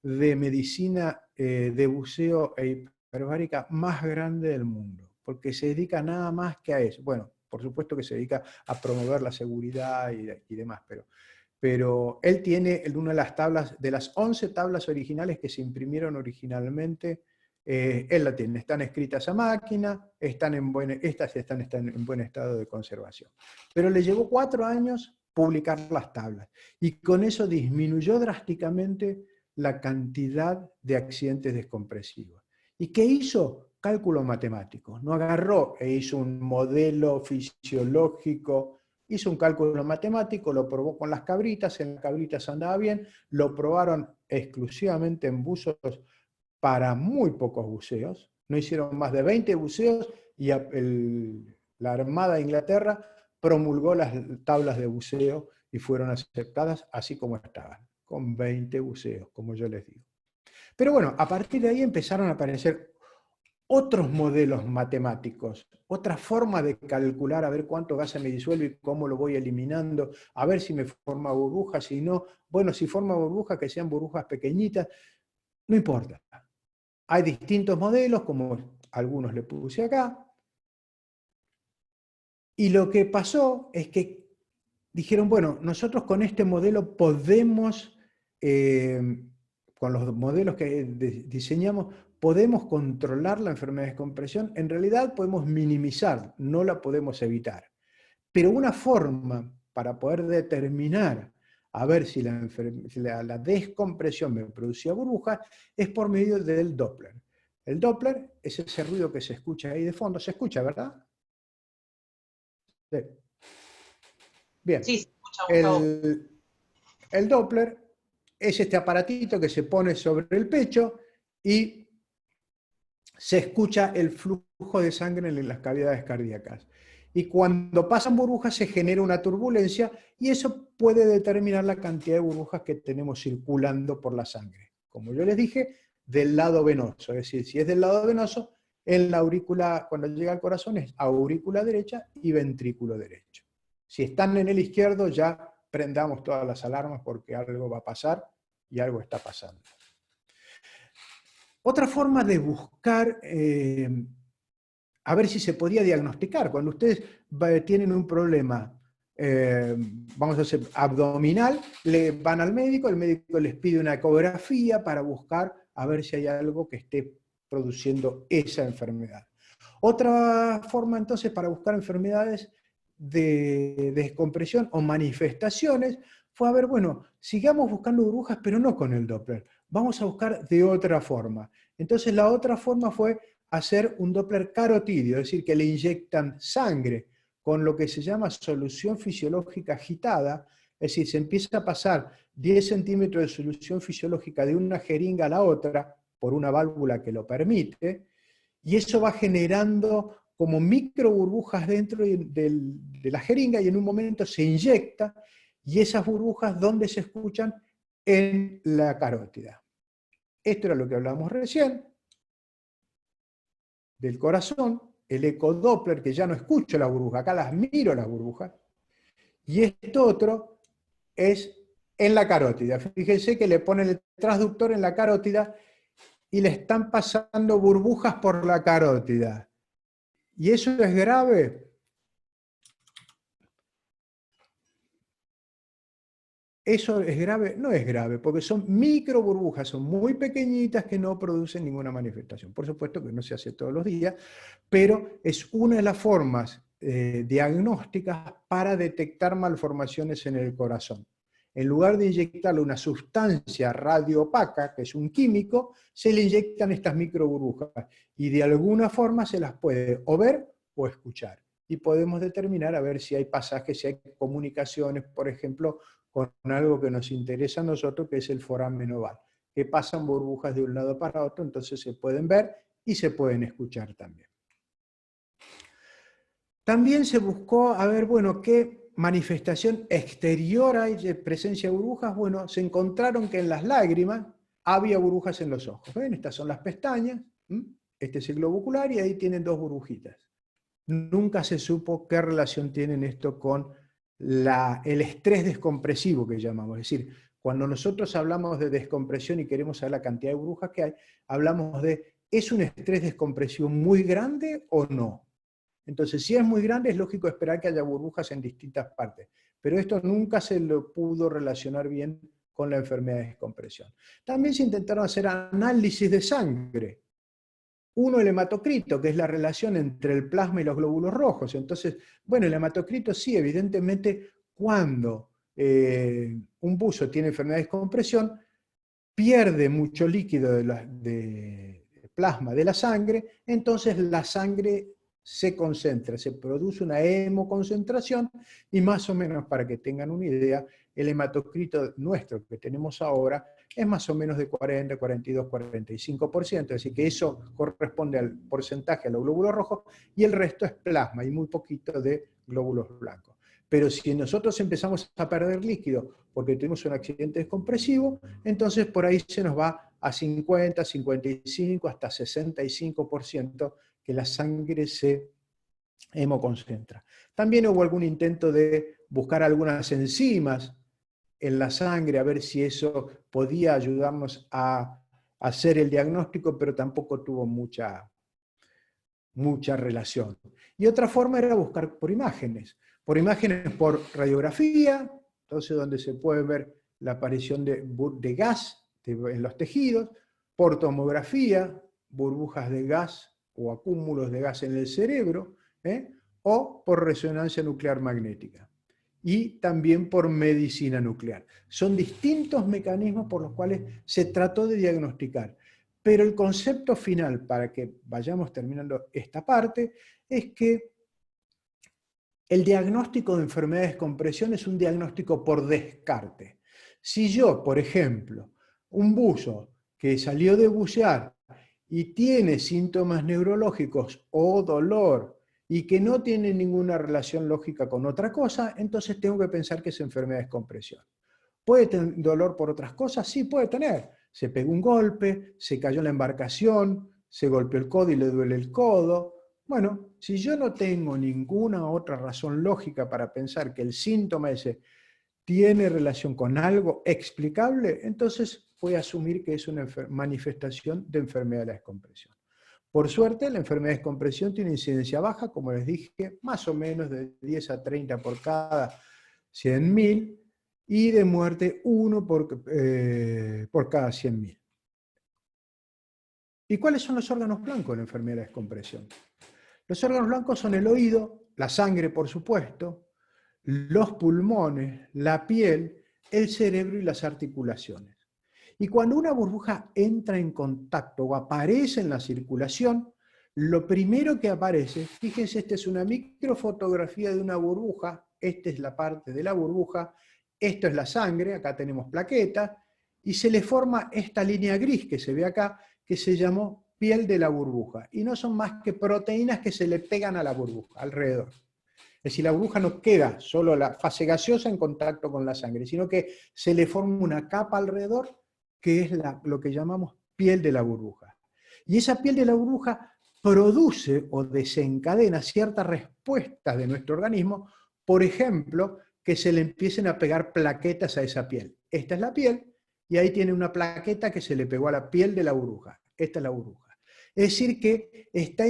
de medicina de buceo e hiperbárica más grande del mundo, porque se dedica nada más que a eso. Bueno, por supuesto que se dedica a promover la seguridad y demás, pero él tiene una de las tablas, de las 11 tablas originales que se imprimieron originalmente, él la tiene, están escritas a máquina, estas están en buen estado de conservación. Pero le llevó 4 años publicar las tablas, y con eso disminuyó drásticamente la cantidad de accidentes descompresivos. ¿Y qué hizo? Cálculo matemático. No agarró e hizo un modelo fisiológico, hizo un cálculo matemático, lo probó con las cabritas, en las cabritas andaba bien, lo probaron exclusivamente en buzos para muy pocos buceos, no hicieron más de 20 buceos, y la Armada de Inglaterra promulgó las tablas de buceo y fueron aceptadas así como estaban, con 20 buceos, como yo les digo. Pero bueno, a partir de ahí empezaron a aparecer otros modelos matemáticos, otra forma de calcular a ver cuánto gas se me disuelve y cómo lo voy eliminando, a ver si me forma burbujas, si no, bueno, si forma burbujas, que sean burbujas pequeñitas, no importa. Hay distintos modelos, como algunos le puse acá, y lo que pasó es que dijeron, bueno, nosotros con este modelo podemos, con los modelos que diseñamos, podemos controlar la enfermedad de descompresión. En realidad podemos minimizar, no la podemos evitar. Pero una forma para poder determinar a ver si la descompresión me producía burbujas es por medio del Doppler. El Doppler es ese ruido que se escucha ahí de fondo. ¿Se escucha, verdad? Sí. Bien. Sí, se escucha, Gustavo. El Doppler es este aparatito que se pone sobre el pecho y se escucha el flujo de sangre en las cavidades cardíacas. Y cuando pasan burbujas se genera una turbulencia, y eso puede determinar la cantidad de burbujas que tenemos circulando por la sangre. Como yo les dije, del lado venoso. Es decir, si es del lado venoso, en la aurícula, cuando llega al corazón, es aurícula derecha y ventrículo derecho. Si están en el izquierdo, ya prendamos todas las alarmas porque algo va a pasar y algo está pasando. Otra forma de buscar, a ver si se podía diagnosticar, cuando ustedes tienen un problema, vamos a hacer abdominal, le van al médico, el médico les pide una ecografía para buscar a ver si hay algo que esté produciendo esa enfermedad. Otra forma entonces para buscar enfermedades de descompresión o manifestaciones fue a ver, bueno, sigamos buscando burbujas, pero no con el Doppler. Vamos a buscar de otra forma. Entonces la otra forma fue hacer un Doppler carotídeo, es decir, que le inyectan sangre con lo que se llama solución fisiológica agitada, es decir, se empieza a pasar 10 centímetros de solución fisiológica de una jeringa a la otra por una válvula que lo permite, y eso va generando como micro burbujas dentro de la jeringa, y en un momento se inyecta, y esas burbujas, ¿dónde se escuchan? En la carótida. Esto era lo que hablábamos recién, del corazón, el ecodoppler, que ya no escucho las burbujas, acá las miro las burbujas, y esto otro es en la carótida. Fíjense que le ponen el transductor en la carótida y le están pasando burbujas por la carótida. ¿Y eso es grave? ¿Eso es grave? No es grave, porque son micro burbujas, son muy pequeñitas que no producen ninguna manifestación. Por supuesto que no se hace todos los días, pero es una de las formas diagnósticas para detectar malformaciones en el corazón. En lugar de inyectarle una sustancia radioopaca, que es un químico, se le inyectan estas micro burbujas, y de alguna forma se las puede o ver o escuchar. Y podemos determinar a ver si hay pasajes, si hay comunicaciones, por ejemplo, con algo que nos interesa a nosotros, que es el foramen oval, que pasan burbujas de un lado para otro, entonces se pueden ver y se pueden escuchar también. También se buscó a ver, bueno, qué manifestación exterior hay de presencia de burbujas? Bueno, se encontraron que en las lágrimas había burbujas en los ojos. ¿Ven? Estas son las pestañas, este es el globo ocular y ahí tienen dos burbujitas. Nunca se supo qué relación tienen esto con el estrés descompresivo que llamamos. Es decir, cuando nosotros hablamos de descompresión y queremos saber la cantidad de burbujas que hay, hablamos de, ¿es un estrés descompresivo muy grande o no? Entonces, si es muy grande, es lógico esperar que haya burbujas en distintas partes. Pero esto nunca se lo pudo relacionar bien con la enfermedad de descompresión. También se intentaron hacer análisis de sangre. Uno, el hematocrito, que es la relación entre el plasma y los glóbulos rojos. Entonces, bueno, el hematocrito sí, evidentemente, cuando un buzo tiene enfermedad de descompresión, pierde mucho líquido de plasma de la sangre, entonces la sangre se concentra, se produce una hemoconcentración, y más o menos para que tengan una idea, el hematocrito nuestro que tenemos ahora es más o menos de 40, 42, 45%, es decir que eso corresponde al porcentaje a los glóbulos rojos, y el resto es plasma, y muy poquito de glóbulos blancos. Pero si nosotros empezamos a perder líquido porque tuvimos un accidente descompresivo, entonces por ahí se nos va a 50, 55, hasta 65% que la sangre se hemoconcentra. También hubo algún intento de buscar algunas enzimas en la sangre, a ver si eso podía ayudarnos a hacer el diagnóstico, pero tampoco tuvo mucha relación. Y otra forma era buscar por imágenes por radiografía, entonces donde se puede ver la aparición de gas en los tejidos, por tomografía, burbujas de gas o acúmulos de gas en el cerebro, o por resonancia nuclear magnética. Y también por medicina nuclear. Son distintos mecanismos por los cuales se trató de diagnosticar. Pero el concepto final, para que vayamos terminando esta parte, es que el diagnóstico de enfermedad de descompresión es un diagnóstico por descarte. Si yo, por ejemplo, un buzo que salió de bucear y tiene síntomas neurológicos o dolor y que no tiene ninguna relación lógica con otra cosa, entonces tengo que pensar que es enfermedad de descompresión. ¿Puede tener dolor por otras cosas? Sí, puede tener. Se pegó un golpe, se cayó en la embarcación, se golpeó el codo y le duele el codo. Bueno, si yo no tengo ninguna otra razón lógica para pensar que el síntoma ese tiene relación con algo explicable, entonces voy a asumir que es una manifestación de enfermedad de la descompresión. Por suerte, la enfermedad de descompresión tiene incidencia baja, como les dije, más o menos de 10 a 30 por cada 100.000, y de muerte 1 por cada 100.000. ¿Y cuáles son los órganos blancos de la enfermedad de descompresión? Los órganos blancos son el oído, la sangre, por supuesto, los pulmones, la piel, el cerebro y las articulaciones. Y cuando una burbuja entra en contacto o aparece en la circulación, lo primero que aparece, fíjense, esta es una microfotografía de una burbuja, esta es la parte de la burbuja, esto es la sangre, acá tenemos plaquetas, y se le forma esta línea gris que se ve acá, que se llamó piel de la burbuja, y no son más que proteínas que se le pegan a la burbuja, alrededor. Es decir, la burbuja no queda solo la fase gaseosa en contacto con la sangre, sino que se le forma una capa alrededor, que es lo que llamamos piel de la burbuja. Y esa piel de la burbuja produce o desencadena ciertas respuestas de nuestro organismo, por ejemplo, que se le empiecen a pegar plaquetas a esa piel. Esta es la piel, y ahí tiene una plaqueta que se le pegó a la piel de la burbuja. Esta es la burbuja. Es decir, que está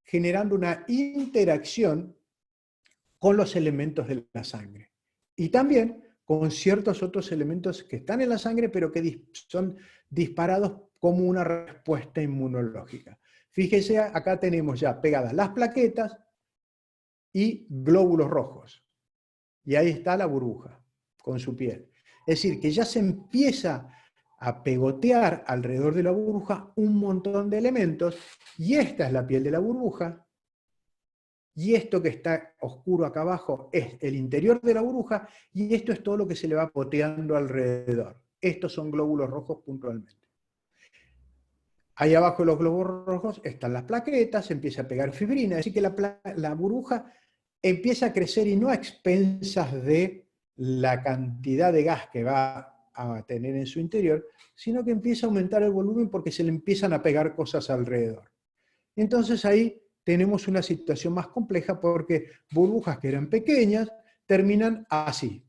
generando una interacción con los elementos de la sangre. Y también con ciertos otros elementos que están en la sangre, pero que son disparados como una respuesta inmunológica. Fíjese, acá tenemos ya pegadas las plaquetas y glóbulos rojos. Y ahí está la burbuja, con su piel. Es decir, que ya se empieza a pegotear alrededor de la burbuja un montón de elementos, y esta es la piel de la burbuja, y esto que está oscuro acá abajo es el interior de la burbuja, y esto es todo lo que se le va poteando alrededor. Estos son glóbulos rojos puntualmente. Ahí abajo de los glóbulos rojos están las plaquetas, se empieza a pegar fibrina, así que la burbuja empieza a crecer y no a expensas de la cantidad de gas que va a tener en su interior, sino que empieza a aumentar el volumen porque se le empiezan a pegar cosas alrededor. Entonces ahí tenemos una situación más compleja porque burbujas que eran pequeñas terminan así,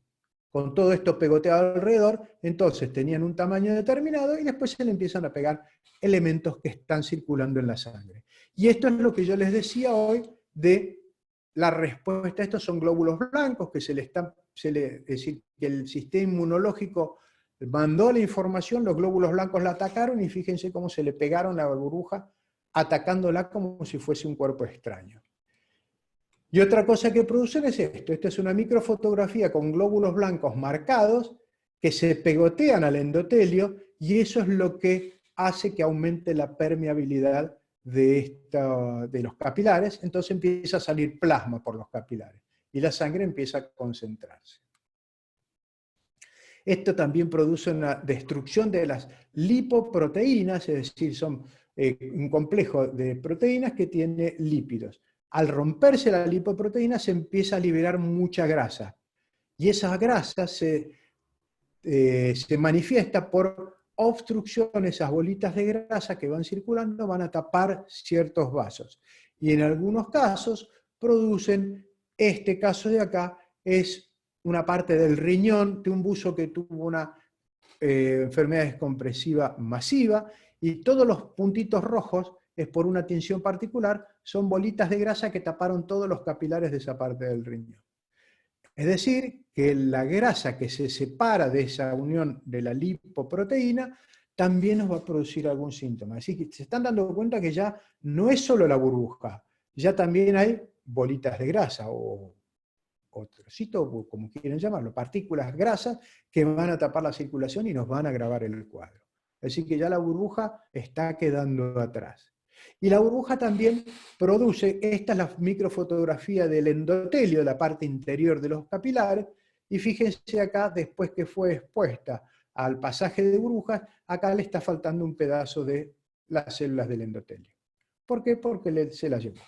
con todo esto pegoteado alrededor, entonces tenían un tamaño determinado y después se le empiezan a pegar elementos que están circulando en la sangre. Y esto es lo que yo les decía hoy de la respuesta. Estos son glóbulos blancos que es decir, que el sistema inmunológico mandó la información, los glóbulos blancos la atacaron y fíjense cómo se le pegaron a la burbuja atacándola como si fuese un cuerpo extraño. Y otra cosa que producen es esto. Esta es una microfotografía con glóbulos blancos marcados que se pegotean al endotelio y eso es lo que hace que aumente la permeabilidad de los capilares. Entonces empieza a salir plasma por los capilares y la sangre empieza a concentrarse. Esto también produce una destrucción de las lipoproteínas, es decir, son un complejo de proteínas que tiene lípidos. Al romperse la lipoproteína se empieza a liberar mucha grasa. Y esa grasa se manifiesta por obstrucción, esas bolitas de grasa que van circulando van a tapar ciertos vasos. Y en algunos casos producen, este caso de acá es una parte del riñón de un buzo que tuvo una enfermedad descompresiva masiva y todos los puntitos rojos es por una tinción particular, son bolitas de grasa que taparon todos los capilares de esa parte del riñón. Es decir, que la grasa que se separa de esa unión de la lipoproteína también nos va a producir algún síntoma. Así que se están dando cuenta que ya no es solo la burbuja, ya también hay bolitas de grasa o trocitos, como quieren llamarlo, partículas grasas que van a tapar la circulación y nos van a agravar el cuadro. Así que ya la burbuja está quedando atrás. Y la burbuja también produce, esta es la microfotografía del endotelio, de la parte interior de los capilares, y fíjense acá, después que fue expuesta al pasaje de burbujas, acá le está faltando un pedazo de las células del endotelio. ¿Por qué? Porque se las llevó.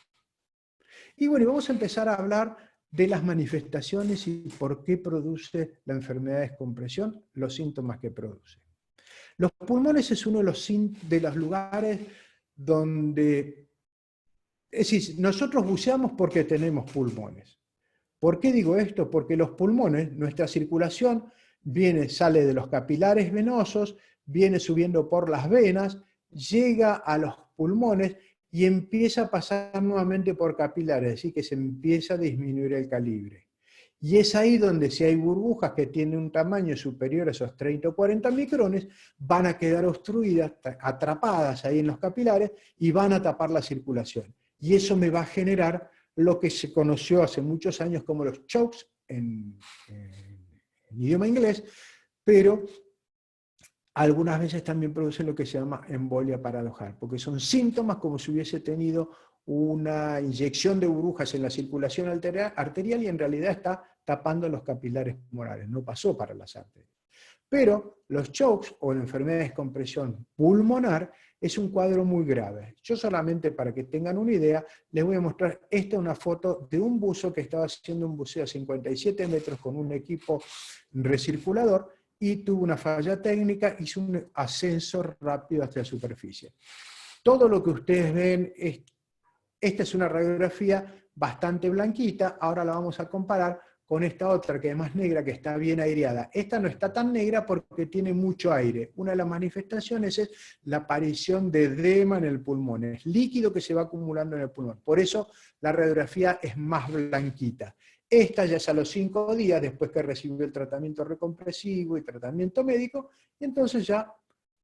Y bueno, vamos a empezar a hablar de las manifestaciones y por qué produce la enfermedad de descompresión, los síntomas que produce. Los pulmones es uno de los lugares donde, es decir, nosotros buceamos porque tenemos pulmones. ¿Por qué digo esto? Porque los pulmones, nuestra circulación sale de los capilares venosos, viene subiendo por las venas, llega a los pulmones y empieza a pasar nuevamente por capilares, es decir, que se empieza a disminuir el calibre. Y es ahí donde si hay burbujas que tienen un tamaño superior a esos 30 o 40 micrones, van a quedar obstruidas, atrapadas ahí en los capilares y van a tapar la circulación. Y eso me va a generar lo que se conoció hace muchos años como los chokes en idioma inglés, pero algunas veces también producen lo que se llama embolia paradojal, porque son síntomas como si hubiese tenido una inyección de burbujas en la circulación arterial y en realidad está tapando los capilares pulmonares, no pasó para las arterias. Pero los chokes o la enfermedad de descompresión pulmonar es un cuadro muy grave. Yo solamente para que tengan una idea, les voy a mostrar, esta es una foto de un buzo que estaba haciendo un buceo a 57 metros con un equipo recirculador y tuvo una falla técnica, hizo un ascenso rápido hasta la superficie. Todo lo que ustedes ven, esta es una radiografía bastante blanquita, ahora la vamos a comparar con esta otra que es más negra, que está bien aireada. Esta no está tan negra porque tiene mucho aire. Una de las manifestaciones es la aparición de edema en el pulmón, es líquido que se va acumulando en el pulmón. Por eso la radiografía es más blanquita. Esta ya es a los 5 días, después que recibió el tratamiento recompresivo y tratamiento médico, y entonces ya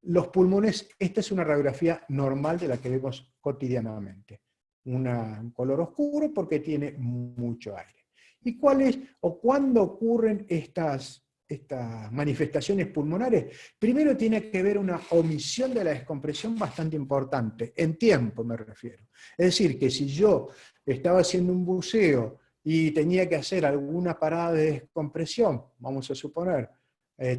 los pulmones, esta es una radiografía normal de la que vemos cotidianamente. Un color oscuro porque tiene mucho aire. ¿Y cuáles o cuándo ocurren estas manifestaciones pulmonares? Primero tiene que haber una omisión de la descompresión bastante importante, en tiempo me refiero. Es decir, que si yo estaba haciendo un buceo y tenía que hacer alguna parada de descompresión, vamos a suponer,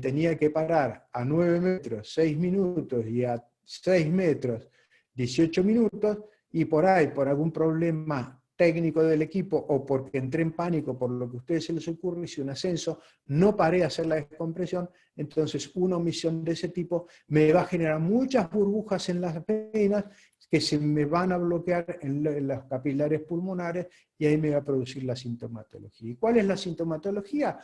tenía que parar a 9 metros 6 minutos y a 6 metros 18 minutos, y por ahí, por algún problema técnico del equipo o porque entré en pánico por lo que a ustedes se les ocurre, hice un ascenso, no paré a hacer la descompresión, entonces una omisión de ese tipo me va a generar muchas burbujas en las venas que se me van a bloquear en los capilares pulmonares y ahí me va a producir la sintomatología. ¿Y cuál es la sintomatología?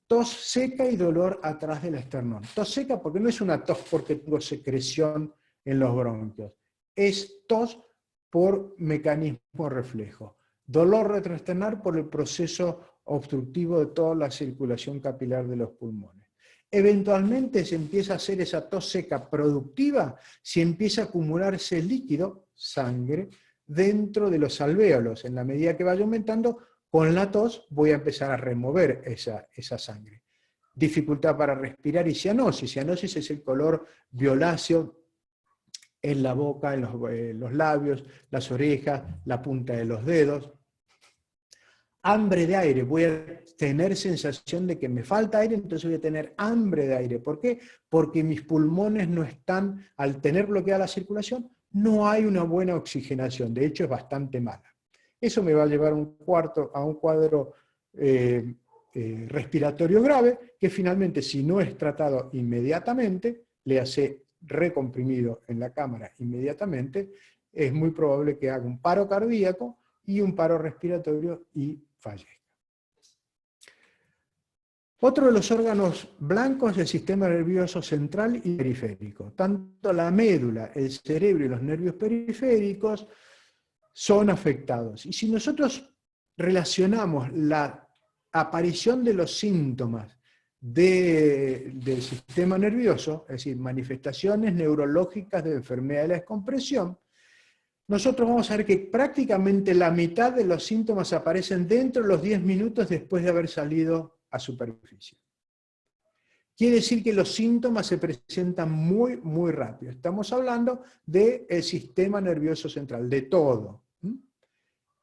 Tos seca y dolor atrás del esternón. Tos seca porque no es una tos porque tengo secreción en los bronquios, es tos por mecanismo reflejo. Dolor retroesternal por el proceso obstructivo de toda la circulación capilar de los pulmones. Eventualmente se empieza a hacer esa tos seca productiva si empieza a acumularse líquido, sangre, dentro de los alvéolos. En la medida que vaya aumentando, con la tos voy a empezar a remover esa sangre. Dificultad para respirar y cianosis. Cianosis es el color violáceo en la boca, en los labios, las orejas, la punta de los dedos. Hambre de aire, voy a tener sensación de que me falta aire, entonces voy a tener hambre de aire. ¿Por qué? Porque mis pulmones no están, al tener bloqueada la circulación, no hay una buena oxigenación, de hecho es bastante mala. Eso me va a llevar a un cuadro respiratorio grave, que finalmente si no es tratado inmediatamente, le hace recomprimido en la cámara inmediatamente, es muy probable que haga un paro cardíaco y un paro respiratorio y fallezca. Otro de los órganos blancos es el sistema nervioso central y periférico. Tanto la médula, el cerebro y los nervios periféricos son afectados. Y si nosotros relacionamos la aparición de los síntomas del sistema nervioso, es decir, manifestaciones neurológicas de enfermedad de la descompresión, nosotros vamos a ver que prácticamente la mitad de los síntomas aparecen dentro de los 10 minutos después de haber salido a superficie. Quiere decir que los síntomas se presentan muy, muy rápido. Estamos hablando del sistema nervioso central, de todo.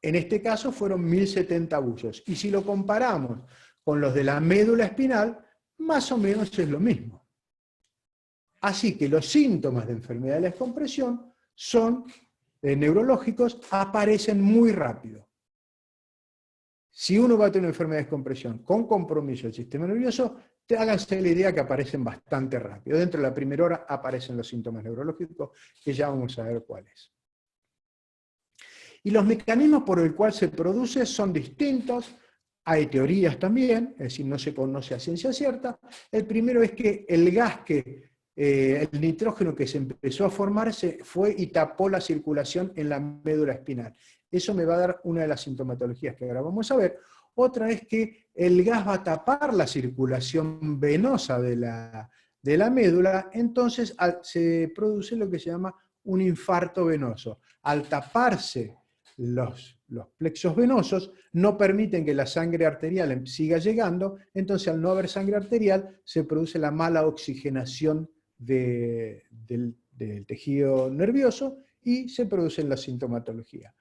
En este caso fueron 1070 bullos. Y si lo comparamos con los de la médula espinal, más o menos es lo mismo. Así que los síntomas de enfermedad de la descompresión son neurológicos, aparecen muy rápido. Si uno va a tener una enfermedad de descompresión con compromiso del sistema nervioso, háganse la idea que aparecen bastante rápido. Dentro de la primera hora aparecen los síntomas neurológicos, que ya vamos a ver cuáles. Y los mecanismos por el cual se produce son distintos, hay teorías también, es decir, no se conoce a ciencia cierta. El primero es que el gas el nitrógeno que se empezó a formarse fue y tapó la circulación en la médula espinal. Eso me va a dar una de las sintomatologías que ahora vamos a ver. Otra es que el gas va a tapar la circulación venosa de la médula, entonces se produce lo que se llama un infarto venoso. Al taparse los plexos venosos, no permiten que la sangre arterial siga llegando, entonces al no haber sangre arterial se produce la mala oxigenación del tejido nervioso y se produce la sintomatología.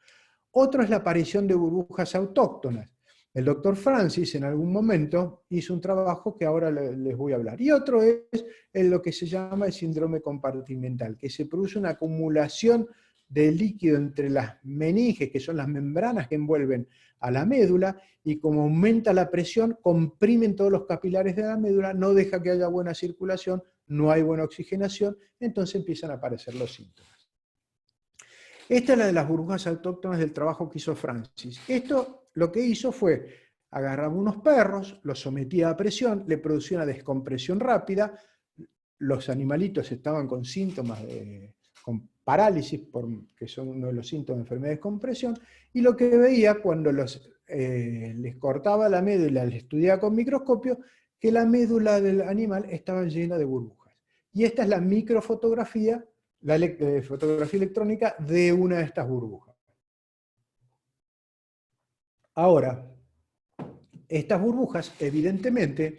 Otro es la aparición de burbujas autóctonas. El doctor Francis en algún momento hizo un trabajo que ahora les voy a hablar. Y otro es lo que se llama el síndrome compartimental, que se produce una acumulación de líquido entre las meninges, que son las membranas que envuelven a la médula, y como aumenta la presión, comprimen todos los capilares de la médula, no deja que haya buena circulación, no hay buena oxigenación, entonces empiezan a aparecer los síntomas. Esta es la de las burbujas autóctonas del trabajo que hizo Francis. Esto lo que hizo fue agarrar unos perros, los sometía a presión, le producía una descompresión rápida, los animalitos estaban con síntomas con parálisis, que son uno de los síntomas de enfermedad de descompresión, y lo que veía cuando les cortaba la médula, les estudiaba con microscopio, que la médula del animal estaba llena de burbujas. Y esta es la microfotografía, la fotografía electrónica de una de estas burbujas. Ahora, estas burbujas evidentemente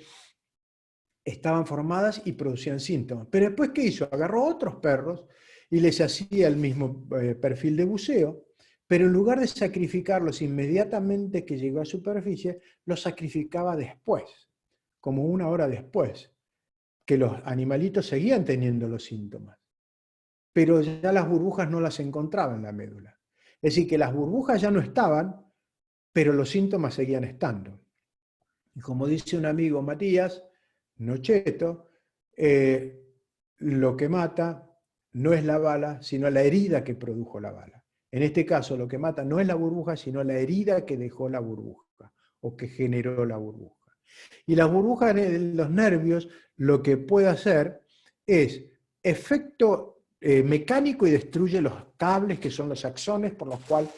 estaban formadas y producían síntomas. Pero después, ¿qué hizo? Agarró otros perros y les hacía el mismo perfil de buceo, pero en lugar de sacrificarlos inmediatamente que llegó a superficie, los sacrificaba después, como una hora después, que los animalitos seguían teniendo los síntomas. Pero ya las burbujas no las encontraba en la médula. Es decir, que las burbujas ya no estaban, pero los síntomas seguían estando. Y como dice un amigo Matías Nocheto, lo que mata no es la bala, sino la herida que produjo la bala. En este caso, lo que mata no es la burbuja, sino la herida que dejó la burbuja o que generó la burbuja. Y la burbuja de los nervios lo que puede hacer es efecto mecánico y destruye los cables que son los axones por los cuales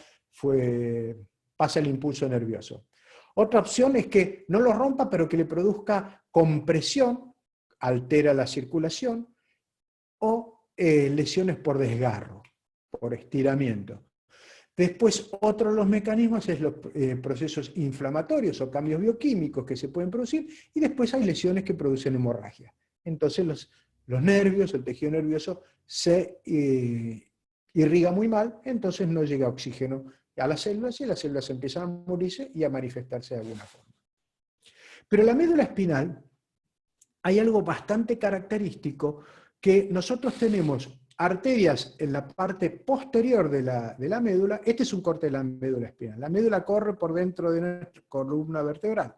pasa el impulso nervioso. Otra opción es que no lo rompa, pero que le produzca compresión, altera la circulación, o lesiones por desgarro, por estiramiento. Después, otro de los mecanismos es los procesos inflamatorios o cambios bioquímicos que se pueden producir, y después hay lesiones que producen hemorragia. Entonces los nervios, el tejido nervioso se irriga muy mal, entonces no llega oxígeno a las células y las células empiezan a morirse y a manifestarse de alguna forma. Pero la médula espinal hay algo bastante característico, que nosotros tenemos arterias en la parte posterior de la médula. Este es un corte de la médula espinal. La médula corre por dentro de nuestra columna vertebral.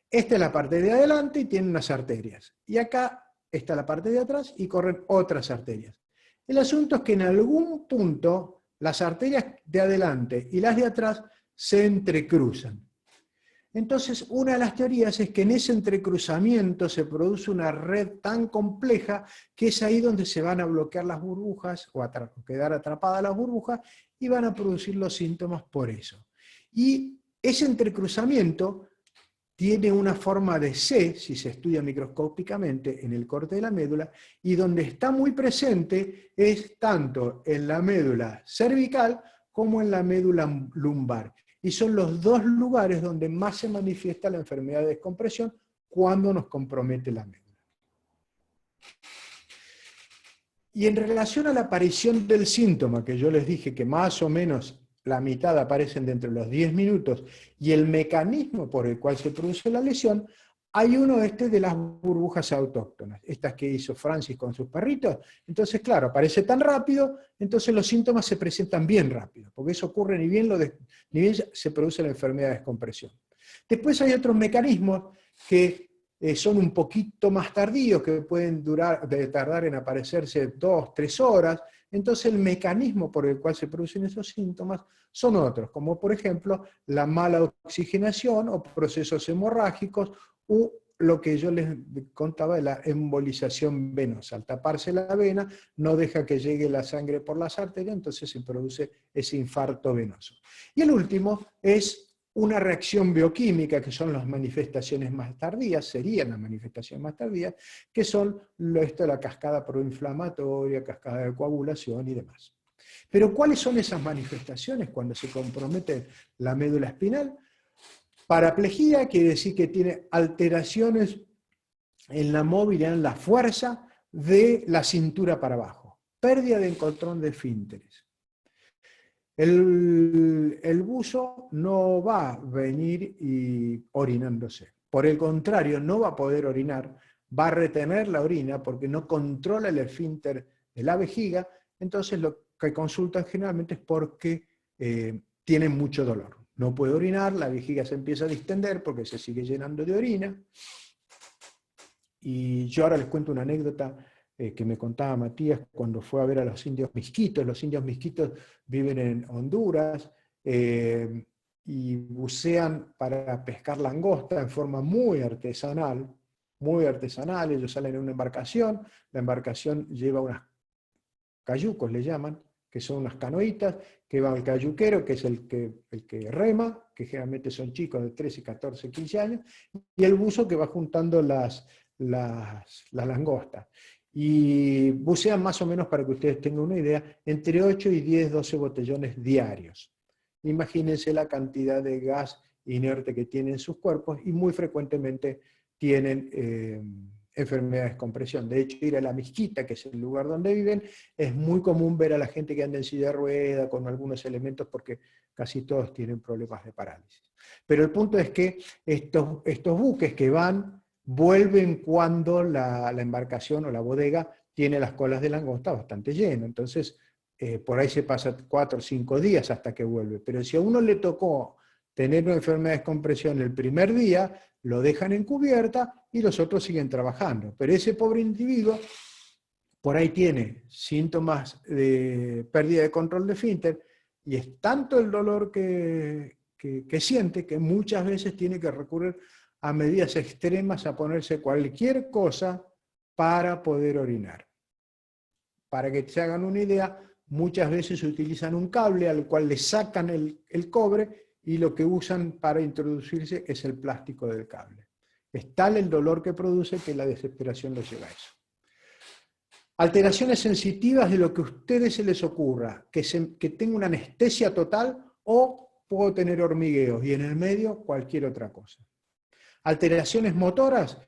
Esta es la parte de adelante y tiene unas arterias. Y acá está la parte de atrás y corren otras arterias. El asunto es que en algún punto las arterias de adelante y las de atrás se entrecruzan. Entonces, una de las teorías es que en ese entrecruzamiento se produce una red tan compleja que es ahí donde se van a bloquear las burbujas o quedar atrapadas las burbujas y van a producir los síntomas por eso. Y ese entrecruzamiento tiene una forma de C, si se estudia microscópicamente, en el corte de la médula, y donde está muy presente es tanto en la médula cervical como en la médula lumbar. Y son los dos lugares donde más se manifiesta la enfermedad de descompresión cuando nos compromete la médula. Y en relación a la aparición del síntoma, que yo les dije que más o menos la mitad aparecen dentro de los 10 minutos, y el mecanismo por el cual se produce la lesión, hay uno de las burbujas autóctonas, estas que hizo Francis con sus perritos. Entonces, claro, aparece tan rápido, entonces los síntomas se presentan bien rápido, porque eso ocurre ni bien se produce la enfermedad de descompresión. Después hay otros mecanismos que son un poquito más tardíos, que pueden tardar en aparecerse 2, 3 horas. Entonces el mecanismo por el cual se producen esos síntomas son otros, como por ejemplo la mala oxigenación o procesos hemorrágicos, o lo que yo les contaba de la embolización venosa. Al taparse la vena no deja que llegue la sangre por las arterias, entonces se produce ese infarto venoso. Y el último es una reacción bioquímica, que son las manifestaciones más tardías, serían las manifestaciones más tardías, que son la cascada proinflamatoria, cascada de coagulación y demás. Pero ¿cuáles son esas manifestaciones cuando se compromete la médula espinal? Paraplegia quiere decir que tiene alteraciones en la movilidad, en la fuerza de la cintura para abajo. Pérdida de control de esfínteres. El buzo no va a venir orinándose. Por el contrario, no va a poder orinar, va a retener la orina porque no controla el esfínter de la vejiga. Entonces lo que consultan generalmente es porque tienen mucho dolor. No puede orinar, la vejiga se empieza a distender porque se sigue llenando de orina. Y yo ahora les cuento una anécdota que me contaba Matías cuando fue a ver a los indios misquitos. Los indios misquitos viven en Honduras y bucean para pescar langosta en forma muy artesanal, muy artesanal. Ellos salen en una embarcación, la embarcación lleva unas cayucos, le llaman, que son unas canoitas, que va el cayuquero, que es el que rema, que generalmente son chicos de 13, 14, 15 años, y el buzo que va juntando las langostas. Y bucean más o menos, para que ustedes tengan una idea, entre 8 y 10, 12 botellones diarios. Imagínense la cantidad de gas inerte que tienen en sus cuerpos, y muy frecuentemente tienen enfermedades de descompresión. De hecho, ir a la Mezquita, que es el lugar donde viven, es muy común ver a la gente que anda en silla de rueda con algunos elementos, porque casi todos tienen problemas de parálisis. Pero el punto es que estos buques que vuelven cuando la embarcación o la bodega tiene las colas de langosta bastante llenas. Entonces, por ahí se pasa 4 o 5 días hasta que vuelve. Pero si a uno le tocó tener una enfermedad de descompresión el primer día, lo dejan en cubierta y los otros siguen trabajando. Pero ese pobre individuo por ahí tiene síntomas de pérdida de control de esfínter y es tanto el dolor que siente que muchas veces tiene que recurrir a medidas extremas, a ponerse cualquier cosa para poder orinar. Para que se hagan una idea, muchas veces utilizan un cable al cual le sacan el cobre y lo que usan para introducirse es el plástico del cable. Es tal el dolor que produce que la desesperación los lleva a eso. Alteraciones sensitivas de lo que a ustedes se les ocurra, que tenga una anestesia total o puedo tener hormigueos y en el medio cualquier otra cosa. Alteraciones motoras,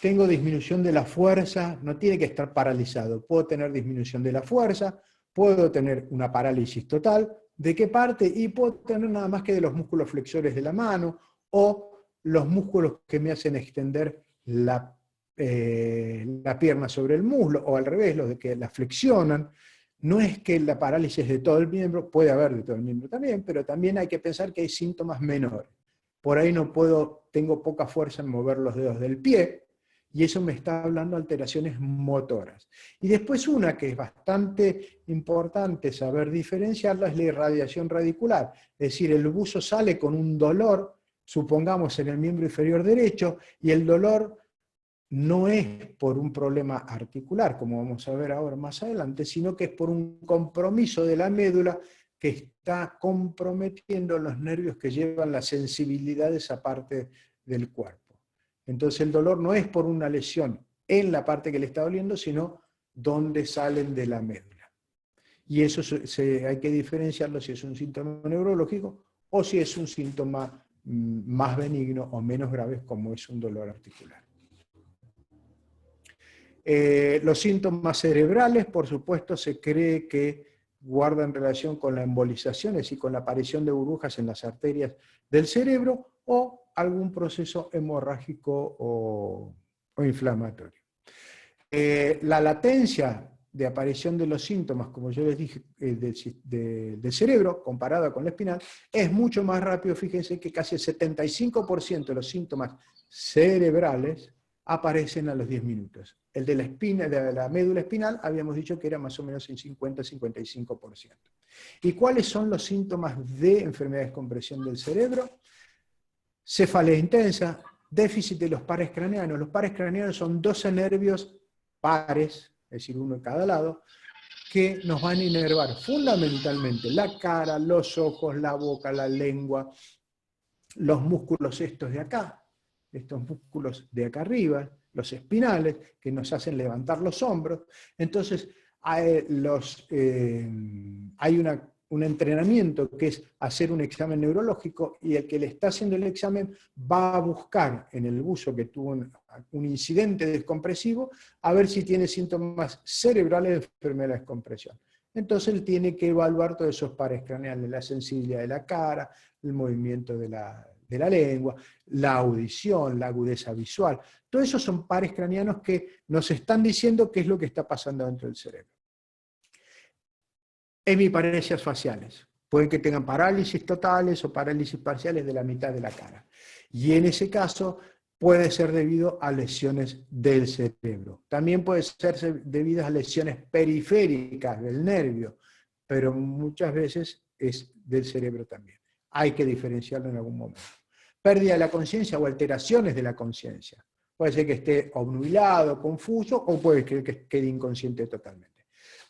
tengo disminución de la fuerza, no tiene que estar paralizado, puedo tener disminución de la fuerza, puedo tener una parálisis total, ¿de qué parte? Y puedo tener nada más que de los músculos flexores de la mano o los músculos que me hacen extender la pierna sobre el muslo, o al revés, los de que la flexionan. No es que la parálisis de todo el miembro, puede haber de todo el miembro también, pero también hay que pensar que hay síntomas menores. Por ahí no puedo, tengo poca fuerza en mover los dedos del pie, y eso me está hablando de alteraciones motoras. Y después una que es bastante importante saber diferenciarla es la irradiación radicular, es decir, el buzo sale con un dolor, supongamos en el miembro inferior derecho, y el dolor no es por un problema articular, como vamos a ver ahora más adelante, sino que es por un compromiso de la médula que está comprometiendo los nervios que llevan la sensibilidad de esa parte del cuerpo. Entonces el dolor no es por una lesión en la parte que le está doliendo, sino donde salen de la médula. Y eso hay que diferenciarlo si es un síntoma neurológico o si es un síntoma más benigno o menos grave como es un dolor articular. Los síntomas cerebrales, por supuesto, se cree que guardan relación con la embolización, es decir, con la aparición de burbujas en las arterias del cerebro o algún proceso hemorrágico o inflamatorio. La latencia de aparición de los síntomas, como yo les dije, del cerebro, comparada con la espinal, es mucho más rápido. Fíjense que casi el 75% de los síntomas cerebrales aparecen a los 10 minutos. El de la médula espinal habíamos dicho que era más o menos el 50-55%. ¿Y cuáles son los síntomas de enfermedad de descompresión del cerebro? Cefalea intensa, déficit de los pares craneanos. Los pares craneanos son 12 nervios pares, es decir, uno de cada lado, que nos van a inervar fundamentalmente la cara, los ojos, la boca, la lengua, los músculos estos de acá, estos músculos de acá arriba, los espinales, que nos hacen levantar los hombros. Entonces, hay un entrenamiento que es hacer un examen neurológico, y el que le está haciendo el examen va a buscar en el buzo que tuvo un incidente descompresivo, a ver si tiene síntomas cerebrales de enfermedad de descompresión. Entonces él tiene que evaluar todos esos pares craneales, la sensibilidad de la cara, el movimiento de la lengua, la audición, la agudeza visual. Todos esos son pares craneanos que nos están diciendo qué es lo que está pasando dentro del cerebro. Hemiparesias faciales. Pueden que tengan parálisis totales o parálisis parciales de la mitad de la cara. Y en ese caso puede ser debido a lesiones del cerebro. También puede ser debido a lesiones periféricas del nervio, pero muchas veces es del cerebro también. Hay que diferenciarlo en algún momento. Pérdida de la conciencia o alteraciones de la conciencia. Puede ser que esté obnubilado, confuso, o puede que quede inconsciente totalmente.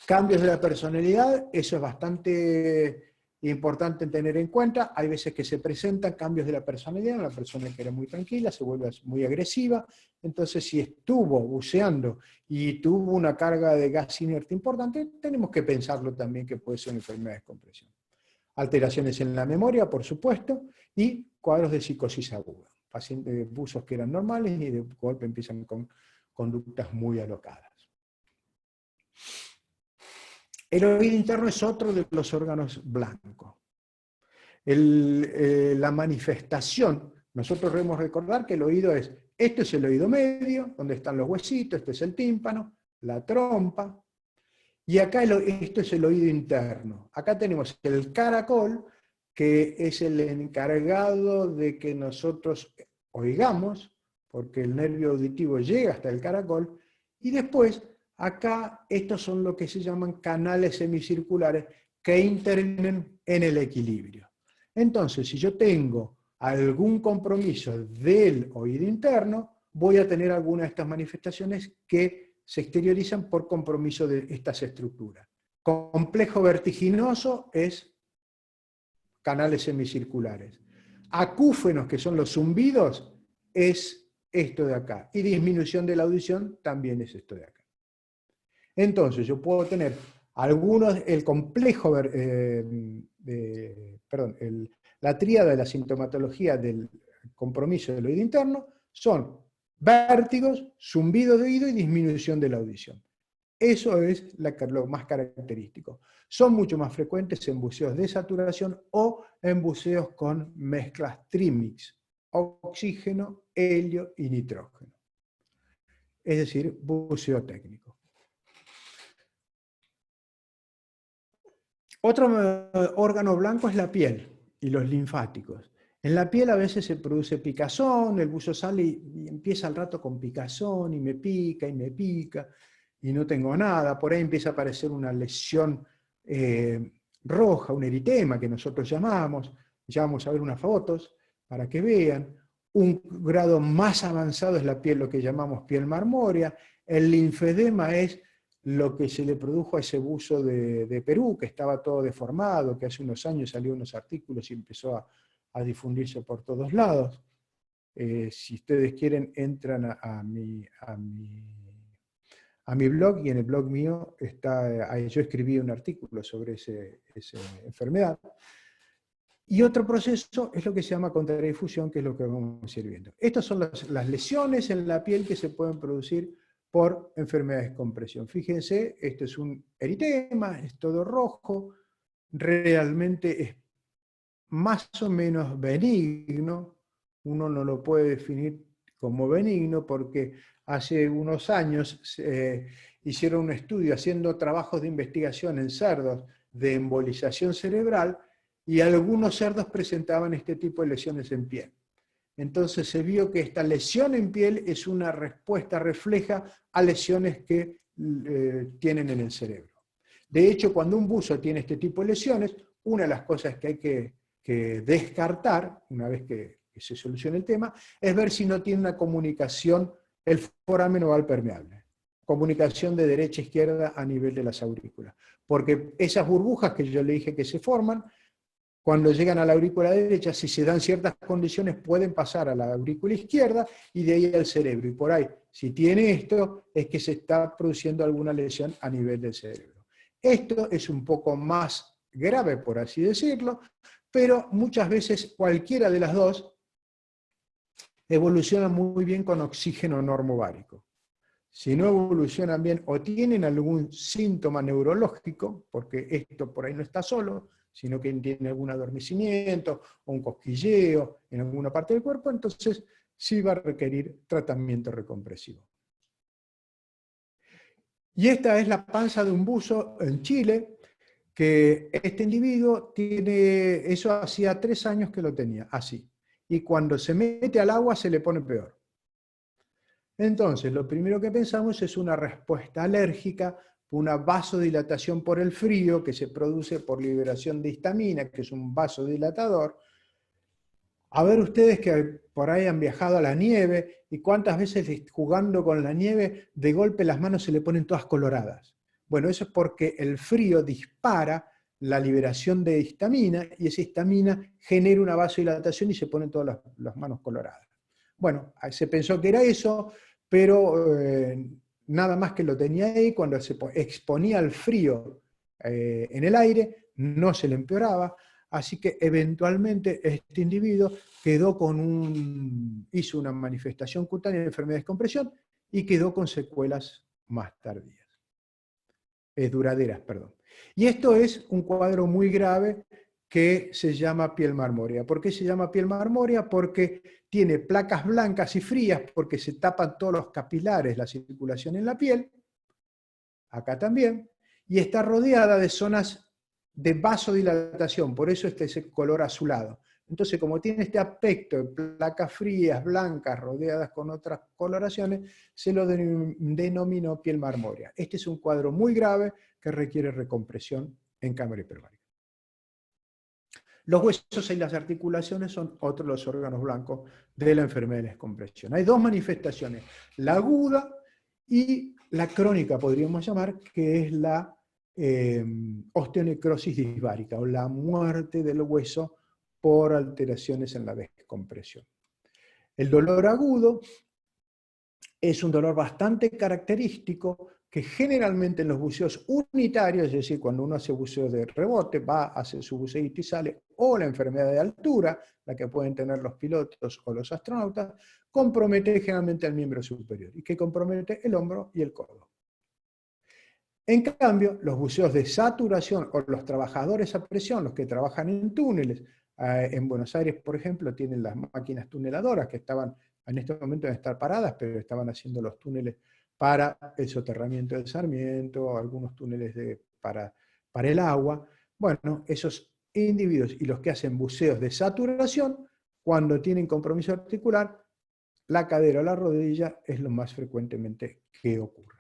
Cambios de la personalidad, eso es bastante importante tener en cuenta. Hay veces que se presentan cambios de la personalidad, una persona que era muy tranquila se vuelve muy agresiva. Entonces, si estuvo buceando y tuvo una carga de gas inerte importante, tenemos que pensarlo también que puede ser una enfermedad de descompresión. Alteraciones en la memoria, por supuesto, y cuadros de psicosis aguda. Pacientes, buzos que eran normales y de golpe empiezan con conductas muy alocadas. El oído interno es otro de los órganos blancos. La manifestación, nosotros debemos recordar que el oído este es el oído medio, donde están los huesitos, este es el tímpano, la trompa, y acá esto es el oído interno. Acá tenemos el caracol, que es el encargado de que nosotros oigamos, porque el nervio auditivo llega hasta el caracol, y después acá estos son lo que se llaman canales semicirculares que intervienen en el equilibrio. Entonces, si yo tengo algún compromiso del oído interno, voy a tener alguna de estas manifestaciones que se exteriorizan por compromiso de estas estructuras. Complejo vertiginoso es canales semicirculares. Acúfenos, que son los zumbidos, es esto de acá. Y disminución de la audición también es esto de acá. Entonces, yo puedo tener algunos, el complejo, la tríada de la sintomatología del compromiso del oído interno son vértigos, zumbido de oído y disminución de la audición. Eso es lo más característico. Son mucho más frecuentes en buceos de saturación o en buceos con mezclas trimix, oxígeno, helio y nitrógeno. Es decir, buceo técnico. Otro órgano blanco es la piel y los linfáticos. En la piel a veces se produce picazón, el buzo sale y empieza al rato con picazón y me pica y no tengo nada. Por ahí empieza a aparecer una lesión roja, un eritema que nosotros llamamos. Ya vamos a ver unas fotos para que vean. Un grado más avanzado es la piel, lo que llamamos piel marmórea. El linfedema es lo que se le produjo a ese buzo de Perú, que estaba todo deformado, que hace unos años salió unos artículos y empezó a difundirse por todos lados. Si ustedes quieren, entran a mi blog, y en el blog mío está, yo escribí un artículo sobre esa enfermedad. Y otro proceso es lo que se llama contradifusión, que es lo que vamos a ir viendo. Estas son las lesiones en la piel que se pueden producir por enfermedades con presión. Fíjense, esto es un eritema, es todo rojo, realmente es más o menos benigno, uno no lo puede definir como benigno porque hace unos años hicieron un estudio haciendo trabajos de investigación en cerdos de embolización cerebral y algunos cerdos presentaban este tipo de lesiones en piel. Entonces se vio que esta lesión en piel es una respuesta, refleja a lesiones que tienen en el cerebro. De hecho, cuando un buzo tiene este tipo de lesiones, una de las cosas que hay que descartar, una vez que se solucione el tema, es ver si no tiene una comunicación, el foramen oval permeable, comunicación de derecha a izquierda a nivel de las aurículas. Porque esas burbujas que yo le dije que se forman, cuando llegan a la aurícula derecha, si se dan ciertas condiciones, pueden pasar a la aurícula izquierda y de ahí al cerebro. Y por ahí, si tiene esto, es que se está produciendo alguna lesión a nivel del cerebro. Esto es un poco más grave, por así decirlo, pero muchas veces cualquiera de las dos evoluciona muy bien con oxígeno normovárico. Si no evolucionan bien o tienen algún síntoma neurológico, porque esto por ahí no está solo, sino que tiene algún adormecimiento o un cosquilleo en alguna parte del cuerpo, entonces sí va a requerir tratamiento recompresivo. Y esta es la panza de un buzo en Chile, que este individuo tiene, eso hacía 3 años que lo tenía, así. Y cuando se mete al agua se le pone peor. Entonces, lo primero que pensamos es una respuesta alérgica, una vasodilatación por el frío que se produce por liberación de histamina, que es un vasodilatador. A ver ustedes que por ahí han viajado a la nieve y cuántas veces jugando con la nieve de golpe las manos se le ponen todas coloradas. Bueno, eso es porque el frío dispara la liberación de histamina y esa histamina genera una vasodilatación y se ponen todas las manos coloradas. Bueno, se pensó que era eso, pero nada más que lo tenía ahí, cuando se exponía al frío en el aire, no se le empeoraba, así que eventualmente este individuo quedó hizo una manifestación cutánea de enfermedades con presión y quedó con secuelas más tardías, duraderas, perdón. Y esto es un cuadro muy grave que se llama piel marmórea. ¿Por qué se llama piel marmórea? Porque tiene placas blancas y frías, porque se tapan todos los capilares, la circulación en la piel, acá también, y está rodeada de zonas de vasodilatación, por eso ese color azulado. Entonces, como tiene este aspecto de placas frías, blancas, rodeadas con otras coloraciones, se lo denominó piel marmórea. Este es un cuadro muy grave que requiere recompresión en cámara hiperbárica. Los huesos y las articulaciones son otros de los órganos blancos de la enfermedad de descompresión. Hay dos manifestaciones, la aguda y la crónica, podríamos llamar, que es la osteonecrosis disbárica, o la muerte del hueso por alteraciones en la descompresión. El dolor agudo es un dolor bastante característico que generalmente en los buceos unitarios, es decir, cuando uno hace buceo de rebote, va, hace su buceíto y sale, o la enfermedad de altura, la que pueden tener los pilotos o los astronautas, compromete generalmente al miembro superior, y que compromete el hombro y el codo. En cambio, los buceos de saturación o los trabajadores a presión, los que trabajan en túneles, en Buenos Aires, por ejemplo, tienen las máquinas tuneladoras que estaban en este momento de estar paradas, pero estaban haciendo los túneles para el soterramiento del Sarmiento, algunos túneles para el agua. Bueno, esos individuos y los que hacen buceos de saturación, cuando tienen compromiso articular, la cadera o la rodilla es lo más frecuentemente que ocurre.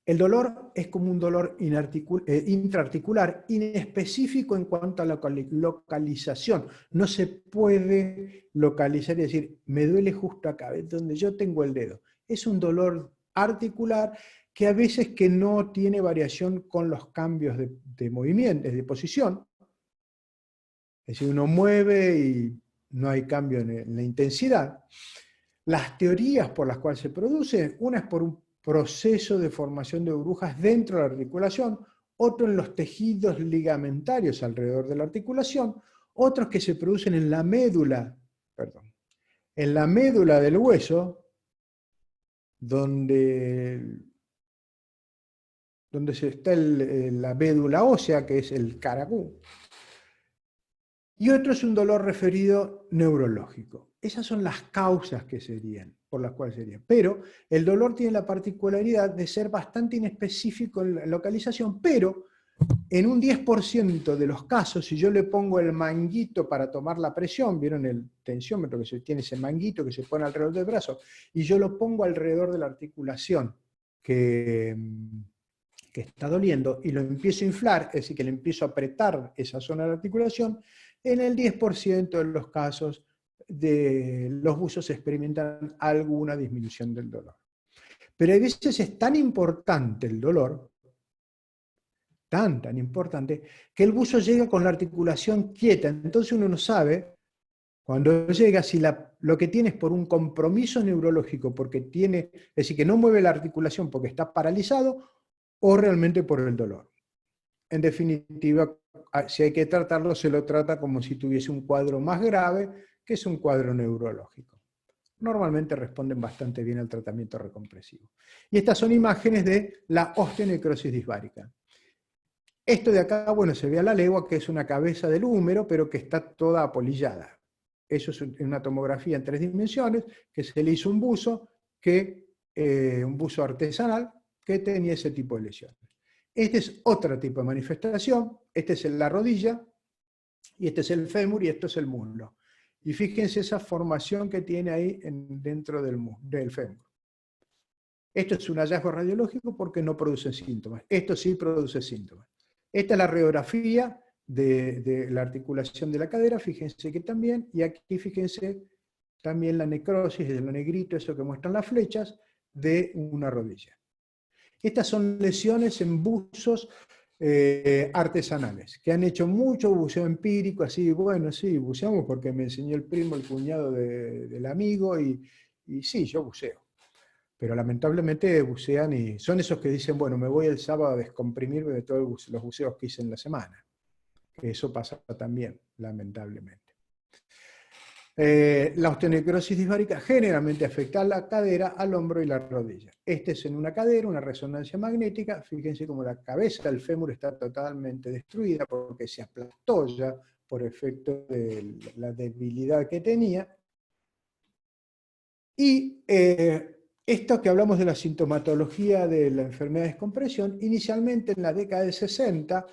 El dolor es como un dolor intraarticular, inespecífico en cuanto a la localización. No se puede localizar y decir, me duele justo acá, donde yo tengo el dedo. Es un dolor articular que a veces que no tiene variación con los cambios de movimiento, de posición. Es decir, uno mueve y no hay cambio en la intensidad. Las teorías por las cuales se produce, una es por un proceso de formación de burbujas dentro de la articulación, otro en los tejidos ligamentarios alrededor de la articulación, otros que se producen en la médula, en la médula del hueso, donde está la médula ósea, que es el caracú, y otro es un dolor referido neurológico. Esas son las causas que serían, por las cuales serían. Pero el dolor tiene la particularidad de ser bastante inespecífico en la localización, pero en un 10% de los casos, si yo le pongo el manguito para tomar la presión, ¿vieron el tensiómetro que se tiene ese manguito que se pone alrededor del brazo? Y yo lo pongo alrededor de la articulación que está doliendo y lo empiezo a inflar, es decir, que le empiezo a apretar esa zona de la articulación, en el 10% de los casos de los buzos experimentan alguna disminución del dolor. Pero a veces es tan importante el dolor, tan importante, que el buzo llega con la articulación quieta. Entonces uno no sabe, cuando llega, si lo que tiene es por un compromiso neurológico, porque tiene, es decir, que no mueve la articulación porque está paralizado, o realmente por el dolor. En definitiva, si hay que tratarlo, se lo trata como si tuviese un cuadro más grave, que es un cuadro neurológico. Normalmente responden bastante bien al tratamiento recompresivo. Y estas son imágenes de la osteonecrosis disbárica. Esto de acá, bueno, se ve a la legua, que es una cabeza del húmero, pero que está toda apolillada. Eso es una tomografía en 3 dimensiones, que se le hizo un buzo artesanal, que tenía ese tipo de lesiones. Este es otro tipo de manifestación, este es la rodilla, y este es el fémur, y esto es el muslo. Y fíjense esa formación que tiene ahí dentro del fémur. Esto es un hallazgo radiológico porque no produce síntomas. Esto sí produce síntomas. Esta es la radiografía de la articulación de la cadera, fíjense que también, y aquí fíjense también la necrosis, de lo negrito, eso que muestran las flechas, de una rodilla. Estas son lesiones en buzos artesanales, que han hecho mucho buceo empírico, así, bueno, sí, buceamos porque me enseñó el primo, el cuñado del amigo, y sí, yo buceo. Pero lamentablemente bucean y son esos que dicen, bueno, me voy el sábado a descomprimirme de todos los buceos que hice en la semana. Eso pasa también, lamentablemente. La osteonecrosis disbárica generalmente afecta a la cadera, al hombro y la rodilla. Este es en una cadera, una resonancia magnética. Fíjense cómo la cabeza del fémur está totalmente destruida porque se aplastó ya por efecto de la debilidad que tenía. Y Esto que hablamos de la sintomatología de la enfermedad de descompresión, inicialmente en la década del 60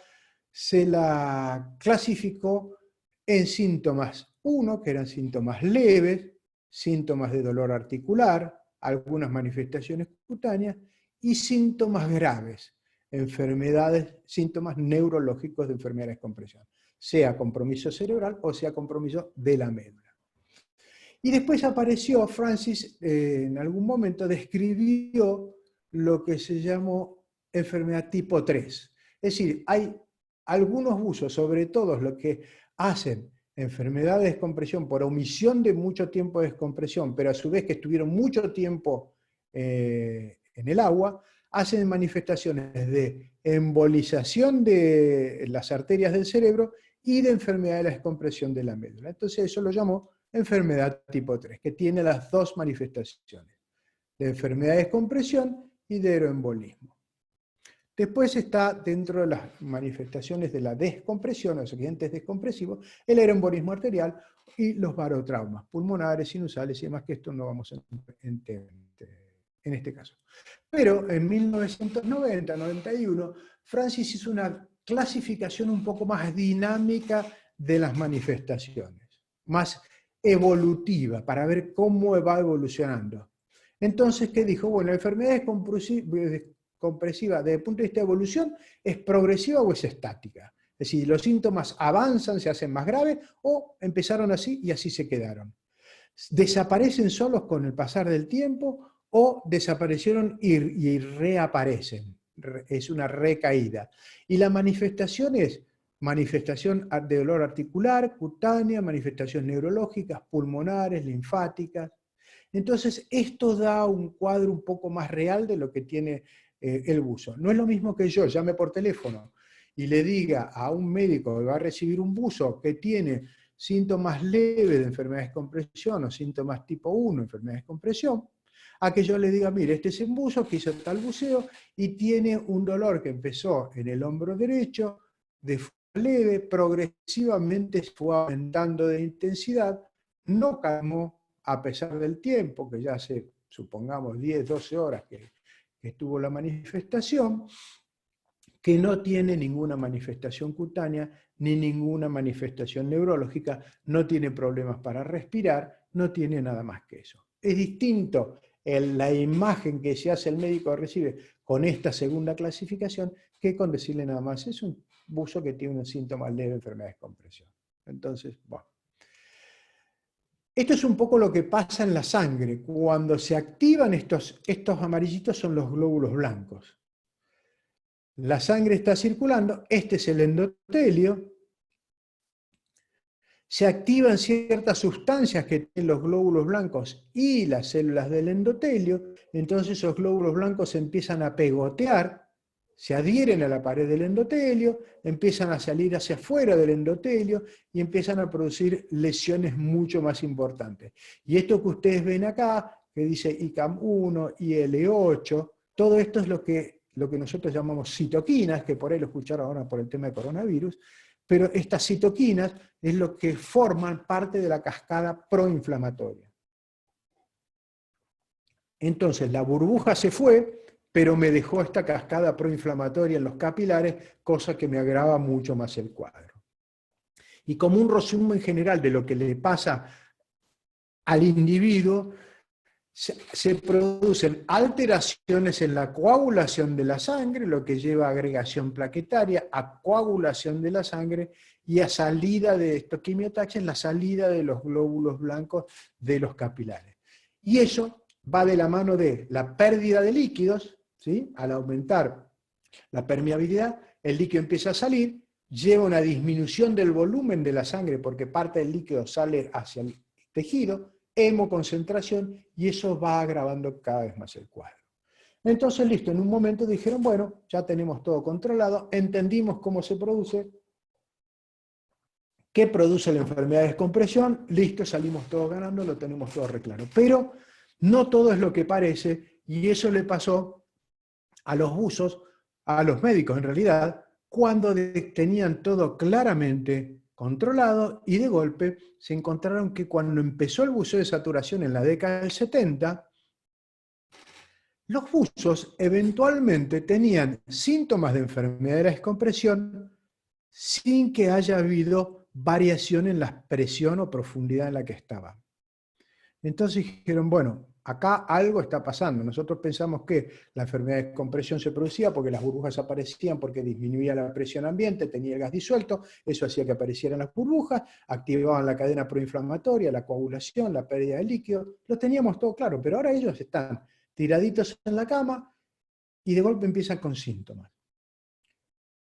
se la clasificó en síntomas. Uno, que eran síntomas leves, síntomas de dolor articular, algunas manifestaciones cutáneas, y síntomas graves, enfermedades, síntomas neurológicos de enfermedad de descompresión, sea compromiso cerebral o sea compromiso de la médula. Y después apareció Francis, en algún momento describió lo que se llamó enfermedad tipo 3. Es decir, hay algunos buzos, sobre todo los que hacen enfermedad de descompresión por omisión de mucho tiempo de descompresión, pero a su vez que estuvieron mucho tiempo en el agua, hacen manifestaciones de embolización de las arterias del cerebro y de enfermedad de la descompresión de la médula. Entonces eso lo llamó enfermedad tipo 3, que tiene las dos manifestaciones, de enfermedad de descompresión y de aeroembolismo. Después está dentro de las manifestaciones de la descompresión, los accidentes descompresivos, el aeroembolismo arterial y los barotraumas pulmonares, sinusales y demás, que esto no vamos a entender en este caso. Pero en 1990-91, Francis hizo una clasificación un poco más dinámica de las manifestaciones, más evolutiva, para ver cómo va evolucionando. Entonces, ¿qué dijo? Bueno, la enfermedad descompresiva desde el punto de vista de evolución es progresiva o es estática. Es decir, los síntomas avanzan, se hacen más graves, o empezaron así y así se quedaron. Desaparecen solos con el pasar del tiempo o desaparecieron y reaparecen. Es una recaída. Y la manifestación es manifestación de dolor articular, cutánea, manifestaciones neurológicas, pulmonares, linfáticas. Entonces, esto da un cuadro un poco más real de lo que tiene el buzo. No es lo mismo que yo llame por teléfono y le diga a un médico que va a recibir un buzo que tiene síntomas leves de enfermedad de descompresión o síntomas tipo 1, enfermedad de descompresión, a que yo le diga, mire, este es un buzo que hizo tal buceo y tiene un dolor que empezó en el hombro derecho, de forma leve, progresivamente fue aumentando de intensidad, no calmó a pesar del tiempo, que ya hace, supongamos, 10, 12 horas que estuvo la manifestación, que no tiene ninguna manifestación cutánea ni ninguna manifestación neurológica, no tiene problemas para respirar, no tiene nada más que eso. Es distinto la imagen que se hace el médico recibe con esta segunda clasificación que con decirle nada más, es un buzo que tiene un síntoma leve de enfermedad de descompresión. Entonces, bueno. Esto es un poco lo que pasa en la sangre. Cuando se activan estos amarillitos son los glóbulos blancos. La sangre está circulando, este es el endotelio, se activan ciertas sustancias que tienen los glóbulos blancos y las células del endotelio, entonces esos glóbulos blancos empiezan a pegotear, se adhieren a la pared del endotelio, empiezan a salir hacia afuera del endotelio y empiezan a producir lesiones mucho más importantes. Y esto que ustedes ven acá, que dice ICAM1, IL8, todo esto es lo que nosotros llamamos citoquinas, que por ahí lo escucharon ahora por el tema de coronavirus, pero estas citoquinas es lo que forman parte de la cascada proinflamatoria. Entonces la burbuja se fue, pero me dejó esta cascada proinflamatoria en los capilares, cosa que me agrava mucho más el cuadro. Y como un resumen general de lo que le pasa al individuo, se producen alteraciones en la coagulación de la sangre, lo que lleva a agregación plaquetaria, a coagulación de la sangre y a salida de esto, quimiotaxia, en la salida de los glóbulos blancos de los capilares. Y eso va de la mano de la pérdida de líquidos, ¿sí? Al aumentar la permeabilidad, el líquido empieza a salir, lleva una disminución del volumen de la sangre porque parte del líquido sale hacia el tejido, hemoconcentración, y eso va agravando cada vez más el cuadro. Entonces, listo, en un momento dijeron, bueno, ya tenemos todo controlado, entendimos cómo se produce, qué produce la enfermedad de descompresión, listo, salimos todos ganando, lo tenemos todo reclaro. Pero no todo es lo que parece, y eso le pasó a los buzos, a los médicos en realidad, cuando tenían todo claramente controlado y de golpe se encontraron que cuando empezó el buceo de saturación en la década del 70, Los buzos eventualmente tenían síntomas de enfermedad de la descompresión sin que haya habido variación en la presión o profundidad en la que estaban. Entonces dijeron, bueno, acá algo está pasando. Nosotros pensamos que la enfermedad de descompresión se producía porque las burbujas aparecían porque disminuía la presión ambiente, tenía el gas disuelto, eso hacía que aparecieran las burbujas, activaban la cadena proinflamatoria, la coagulación, la pérdida de líquido, lo teníamos todo claro, pero ahora ellos están tiraditos en la cama y de golpe empiezan con síntomas.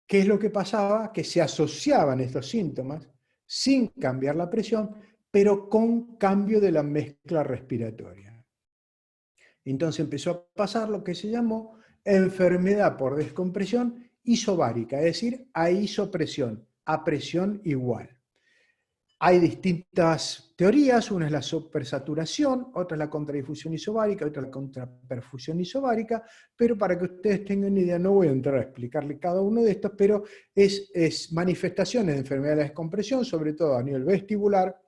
¿Qué es lo que pasaba? Que se asociaban estos síntomas sin cambiar la presión, pero con cambio de la mezcla respiratoria. Entonces empezó a pasar lo que se llamó enfermedad por descompresión isobárica, es decir, a isopresión, a presión igual. Hay distintas teorías, una es la supersaturación, otra es la contradifusión isobárica, otra es la contraperfusión isobárica, pero para que ustedes tengan una idea, no voy a entrar a explicarle cada uno de estos, pero es manifestaciones de enfermedad de la descompresión, sobre todo a nivel vestibular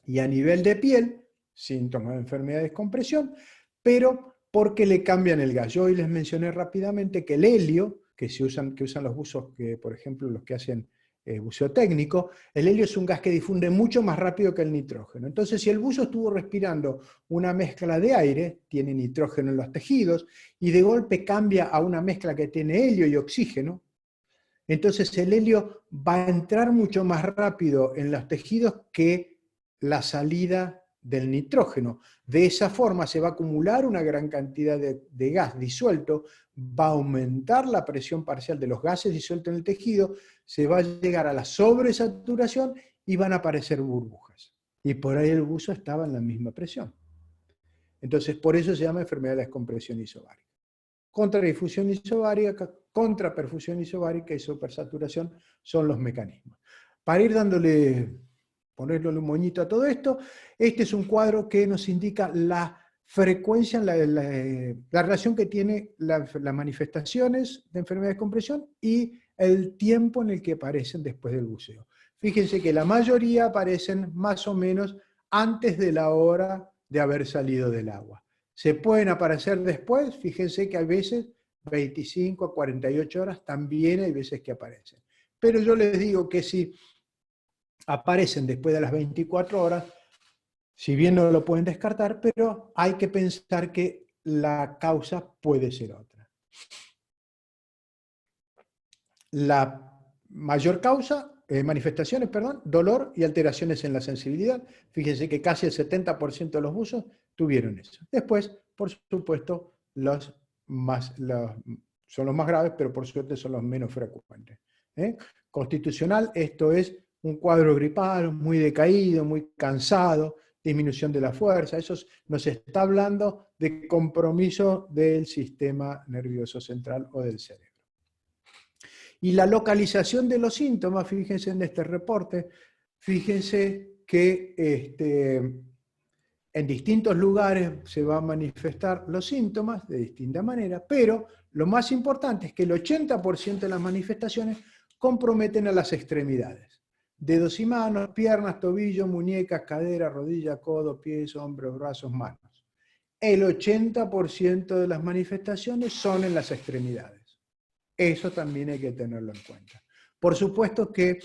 y a nivel de piel, síntomas de enfermedad de descompresión, pero porque le cambian el gas. Yo hoy les mencioné rápidamente que el helio, que usan los buzos, que, por ejemplo, los que hacen buceo técnico, el helio es un gas que difunde mucho más rápido que el nitrógeno. Entonces, si el buzo estuvo respirando una mezcla de aire, tiene nitrógeno en los tejidos, y de golpe cambia a una mezcla que tiene helio y oxígeno, entonces el helio va a entrar mucho más rápido en los tejidos que la salida del nitrógeno. De esa forma se va a acumular una gran cantidad de gas disuelto, va a aumentar la presión parcial de los gases disueltos en el tejido, se va a llegar a la sobresaturación y van a aparecer burbujas. Y por ahí el buzo estaba en la misma presión. Entonces, por eso se llama enfermedad de la descompresión isobárica. Contradifusión isobárica, contraperfusión isobárica y supersaturación son los mecanismos. Para ir ponerle un moñito a todo esto, este es un cuadro que nos indica la frecuencia, la relación que tiene las manifestaciones de enfermedad de descompresión y el tiempo en el que aparecen después del buceo. Fíjense que la mayoría aparecen más o menos antes de la hora de haber salido del agua. Se pueden aparecer después, fíjense que a veces 25 a 48 horas también hay veces que aparecen. Pero yo les digo que si aparecen después de las 24 horas, si bien no lo pueden descartar, pero hay que pensar que la causa puede ser otra. La mayor causa, manifestaciones, dolor y alteraciones en la sensibilidad. Fíjense que casi el 70% de los buzos tuvieron eso. Después, por supuesto, son los más graves, pero por suerte son los menos frecuentes. Constitucional, esto es un cuadro gripal, muy decaído, muy cansado, disminución de la fuerza. Eso nos está hablando de compromiso del sistema nervioso central o del cerebro. Y la localización de los síntomas, fíjense en este reporte, fíjense que en distintos lugares se van a manifestar los síntomas de distinta manera, pero lo más importante es que el 80% de las manifestaciones comprometen a las extremidades. Dedos y manos, piernas, tobillos, muñecas, cadera, rodilla, codo, pies, hombros, brazos, manos. El 80% de las manifestaciones son en las extremidades. Eso también hay que tenerlo en cuenta. Por supuesto que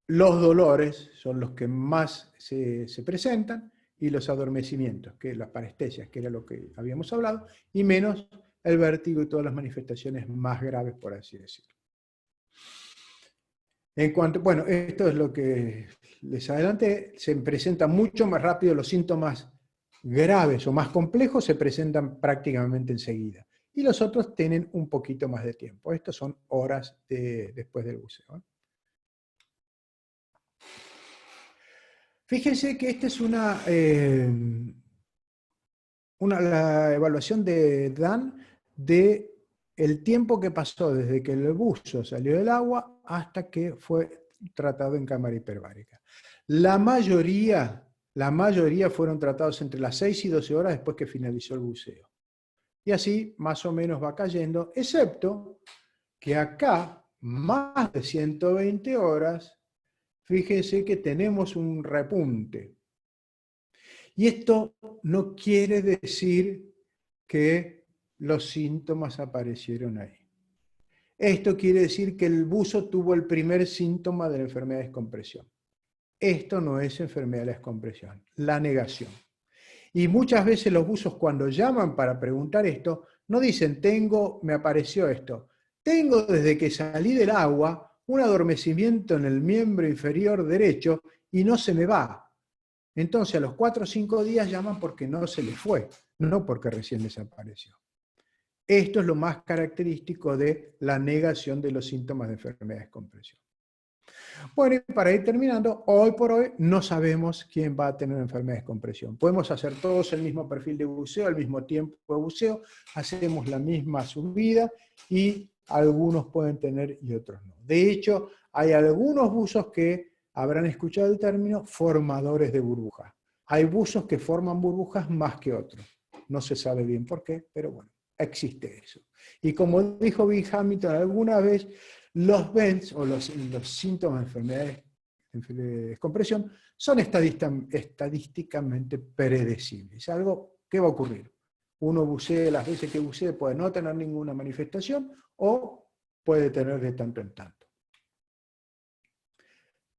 los dolores son los que más se presentan y los adormecimientos, que las parestesias, que era lo que habíamos hablado, y menos el vértigo y todas las manifestaciones más graves, por así decirlo. Bueno, esto es lo que les adelanté, se presentan mucho más rápido los síntomas graves o más complejos, se presentan prácticamente enseguida. Y los otros tienen un poquito más de tiempo. Estos son horas después del buceo. Fíjense que esta es la evaluación de Dan de el tiempo que pasó desde que el buzo salió del agua hasta que fue tratado en cámara hiperbárica. La mayoría fueron tratados entre las 6 y 12 horas después que finalizó el buceo. Y así más o menos va cayendo, excepto que acá, más de 120 horas, fíjense que tenemos un repunte. Y esto no quiere decir que los síntomas aparecieron ahí. Esto quiere decir que el buzo tuvo el primer síntoma de la enfermedad de descompresión. Esto no es enfermedad de descompresión, la negación. Y muchas veces los buzos cuando llaman para preguntar esto, no dicen, me apareció esto. Tengo desde que salí del agua un adormecimiento en el miembro inferior derecho y no se me va. Entonces a los 4 o 5 días llaman porque no se les fue, no porque recién desapareció. Esto es lo más característico de la negación de los síntomas de enfermedad de descompresión. Bueno, y para ir terminando, hoy por hoy no sabemos quién va a tener enfermedad de descompresión. Podemos hacer todos el mismo perfil de buceo, al mismo tiempo de buceo, hacemos la misma subida y algunos pueden tener y otros no. De hecho, hay algunos buzos que habrán escuchado el término formadores de burbujas. Hay buzos que forman burbujas más que otros. No se sabe bien por qué, pero bueno, existe eso. Y como dijo Bill Hamilton alguna vez, los VENS, o los síntomas de enfermedades de descompresión, son estadísticamente predecibles. Es algo que va a ocurrir. Uno bucee las veces que bucee, puede no tener ninguna manifestación o puede tener de tanto en tanto.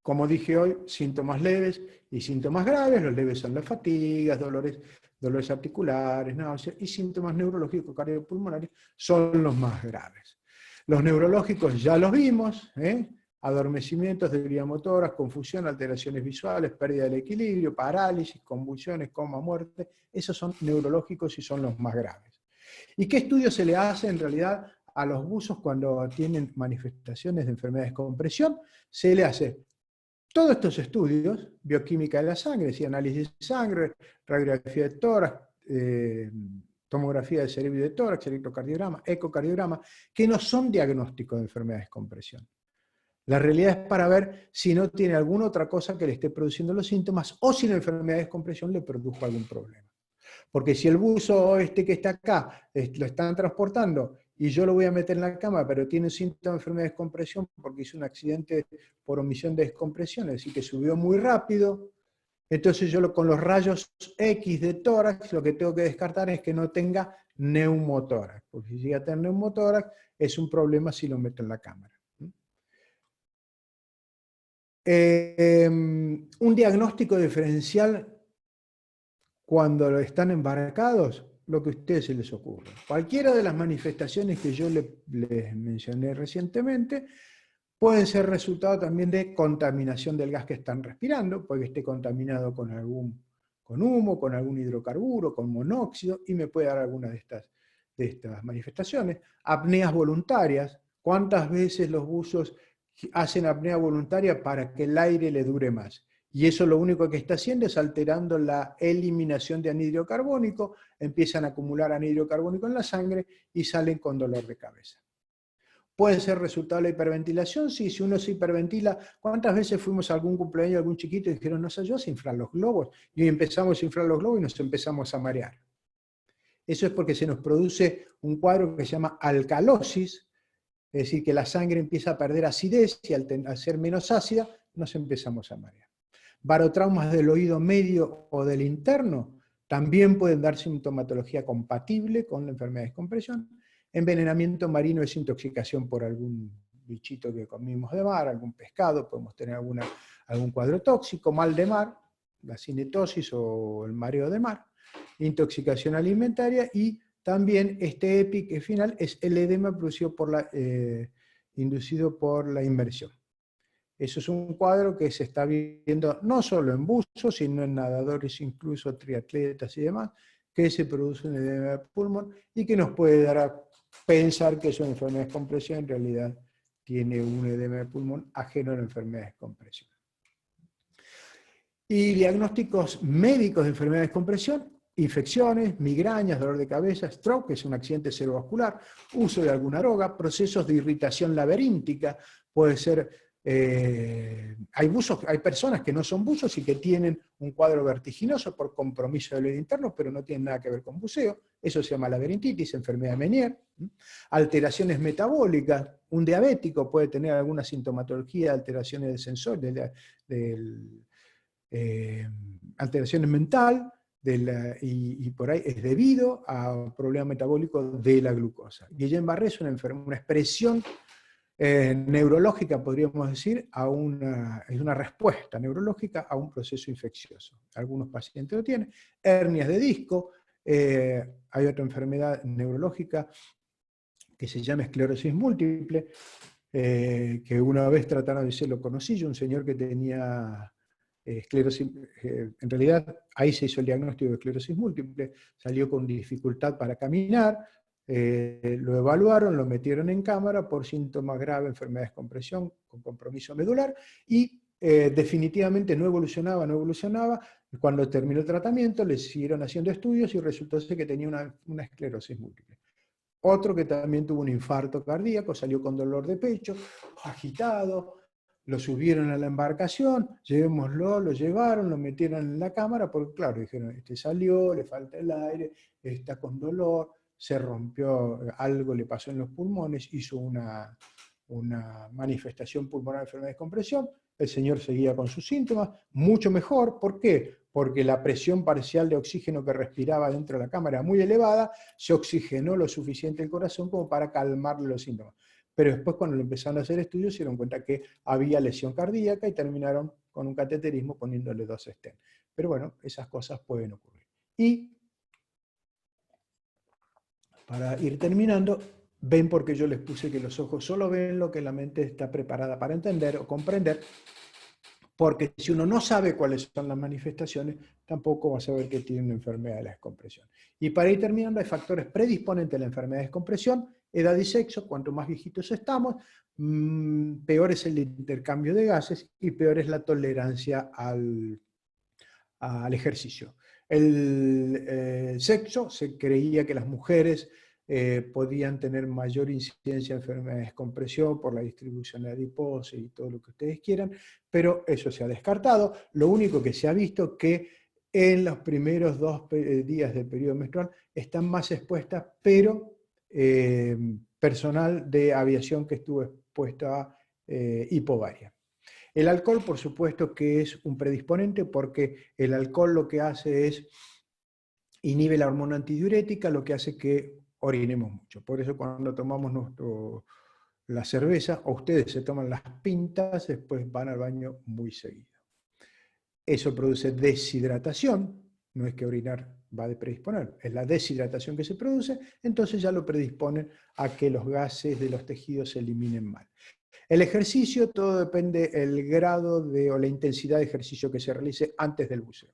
Como dije hoy, síntomas leves y síntomas graves. Los leves son las fatigas, dolores articulares, náuseas, y síntomas neurológicos cardiopulmonares son los más graves. Los neurológicos ya los vimos, adormecimientos, debilidad motoras, confusión, alteraciones visuales, pérdida del equilibrio, parálisis, convulsiones, coma, muerte. Esos son neurológicos y son los más graves. ¿Y qué estudio se le hace en realidad a los buzos cuando tienen manifestaciones de enfermedad de descompresión? Se le hace todos estos estudios, bioquímica de la sangre, análisis de sangre, radiografía de tórax, tomografía de cerebro y de tórax, electrocardiograma, ecocardiograma, que no son diagnósticos de enfermedad de descompresión. La realidad es para ver si no tiene alguna otra cosa que le esté produciendo los síntomas o si la enfermedad de descompresión le produjo algún problema. Porque si el buzo que está acá lo están transportando y yo lo voy a meter en la cama, pero tiene síntomas de enfermedad de descompresión porque hizo un accidente por omisión de descompresión, es decir, que subió muy rápido, entonces yo con los rayos X de tórax lo que tengo que descartar es que no tenga neumotórax, porque si llega a tener neumotórax es un problema si lo meto en la cámara. Un diagnóstico diferencial cuando están embarcados, lo que a ustedes se les ocurra. Cualquiera de las manifestaciones que yo les mencioné recientemente pueden ser resultado también de contaminación del gas que están respirando, porque esté contaminado con humo, con algún hidrocarburo, con monóxido, y me puede dar alguna de estas manifestaciones. Apneas voluntarias. ¿Cuántas veces los buzos hacen apnea voluntaria para que el aire le dure más? Y eso lo único que está haciendo es alterando la eliminación de anhídrido carbónico, empiezan a acumular anhídrido carbónico en la sangre y salen con dolor de cabeza. ¿Puede ser resultado de la hiperventilación? Sí, si uno se hiperventila. ¿Cuántas veces fuimos a algún cumpleaños de algún chiquito y dijeron, nos ayudó a inflar los globos? Y hoy empezamos a inflar los globos y nos empezamos a marear. Eso es porque se nos produce un cuadro que se llama alcalosis, es decir, que la sangre empieza a perder acidez y al ser menos ácida nos empezamos a marear. Barotraumas del oído medio o del interno también pueden dar sintomatología compatible con la enfermedad de descompresión. Envenenamiento marino es intoxicación por algún bichito que comimos de mar, algún pescado, podemos tener algún cuadro tóxico, mal de mar, la cinetosis o el mareo de mar, intoxicación alimentaria, y también este EPI final es el edema producido inducido por la inmersión. Eso es un cuadro que se está viendo no solo en buzos, sino en nadadores, incluso triatletas y demás, que se produce un edema de pulmón y que nos puede dar a pensar que es una enfermedad de descompresión, en realidad tiene un edema de pulmón ajeno a la enfermedad de descompresión. Y diagnósticos médicos de enfermedad de descompresión: infecciones, migrañas, dolor de cabeza, stroke, que es un accidente cerebrovascular, uso de alguna droga, procesos de irritación laberíntica, puede ser, hay personas que no son buzos y que tienen un cuadro vertiginoso por compromiso del oído interno, pero no tienen nada que ver con buceo, eso se llama laberintitis, enfermedad de Meniere. Alteraciones metabólicas, un diabético puede tener alguna sintomatología de alteraciones del sensor, alteraciones mental, y por ahí es debido a un problema metabólico de la glucosa. Guillain-Barré es una expresión neurológica, podríamos decir, es una respuesta neurológica a un proceso infeccioso. Algunos pacientes lo tienen. Hernias de disco, hay otra enfermedad neurológica que se llama esclerosis múltiple, que una vez trataron de decir, lo conocí yo, un señor que tenía esclerosis, en realidad ahí se hizo el diagnóstico de esclerosis múltiple, salió con dificultad para caminar, lo evaluaron, lo metieron en cámara por síntomas graves, enfermedad de descompresión, con compromiso medular, y definitivamente no evolucionaba, no evolucionaba. Cuando terminó el tratamiento, le siguieron haciendo estudios y resultó ser que tenía una esclerosis múltiple. Otro que también tuvo un infarto cardíaco, salió con dolor de pecho, agitado, lo subieron a la embarcación, llevémoslo, lo llevaron, lo metieron en la cámara, porque claro, dijeron, este salió, le falta el aire, está con dolor, se rompió, algo le pasó en los pulmones, hizo una manifestación pulmonar de enfermedad de descompresión, el señor seguía con sus síntomas, mucho mejor. ¿Por qué? Porque la presión parcial de oxígeno que respiraba dentro de la cámara era muy elevada, se oxigenó lo suficiente el corazón como para calmarle los síntomas. Pero después, cuando lo empezaron a hacer estudios, se dieron cuenta que había lesión cardíaca y terminaron con un cateterismo poniéndole 2 stents. Pero bueno, esas cosas pueden ocurrir. Y para ir terminando, ven porque yo les puse que los ojos solo ven lo que la mente está preparada para entender o comprender, porque si uno no sabe cuáles son las manifestaciones, tampoco va a saber que tiene una enfermedad de la descompresión. Y para ir terminando, hay factores predisponentes a la enfermedad de descompresión, edad y sexo. Cuanto más viejitos estamos, peor es el intercambio de gases y peor es la tolerancia al ejercicio. El sexo, se creía que las mujeres podían tener mayor incidencia de enfermedad de descompresión por la distribución de adiposa y todo lo que ustedes quieran, pero eso se ha descartado. Lo único que se ha visto que en los primeros 2 días del periodo menstrual están más expuestas, pero personal de aviación que estuvo expuesto a hipovaria. El alcohol, por supuesto, que es un predisponente, porque el alcohol lo que hace es inhibe la hormona antidiurética, lo que hace que orinemos mucho. Por eso cuando tomamos la cerveza, o ustedes se toman las pintas, después van al baño muy seguido. Eso produce deshidratación, no es que orinar va a predisponer, es la deshidratación que se produce, entonces ya lo predisponen a que los gases de los tejidos se eliminen mal. El ejercicio, todo depende del grado o la intensidad de ejercicio que se realice antes del buceo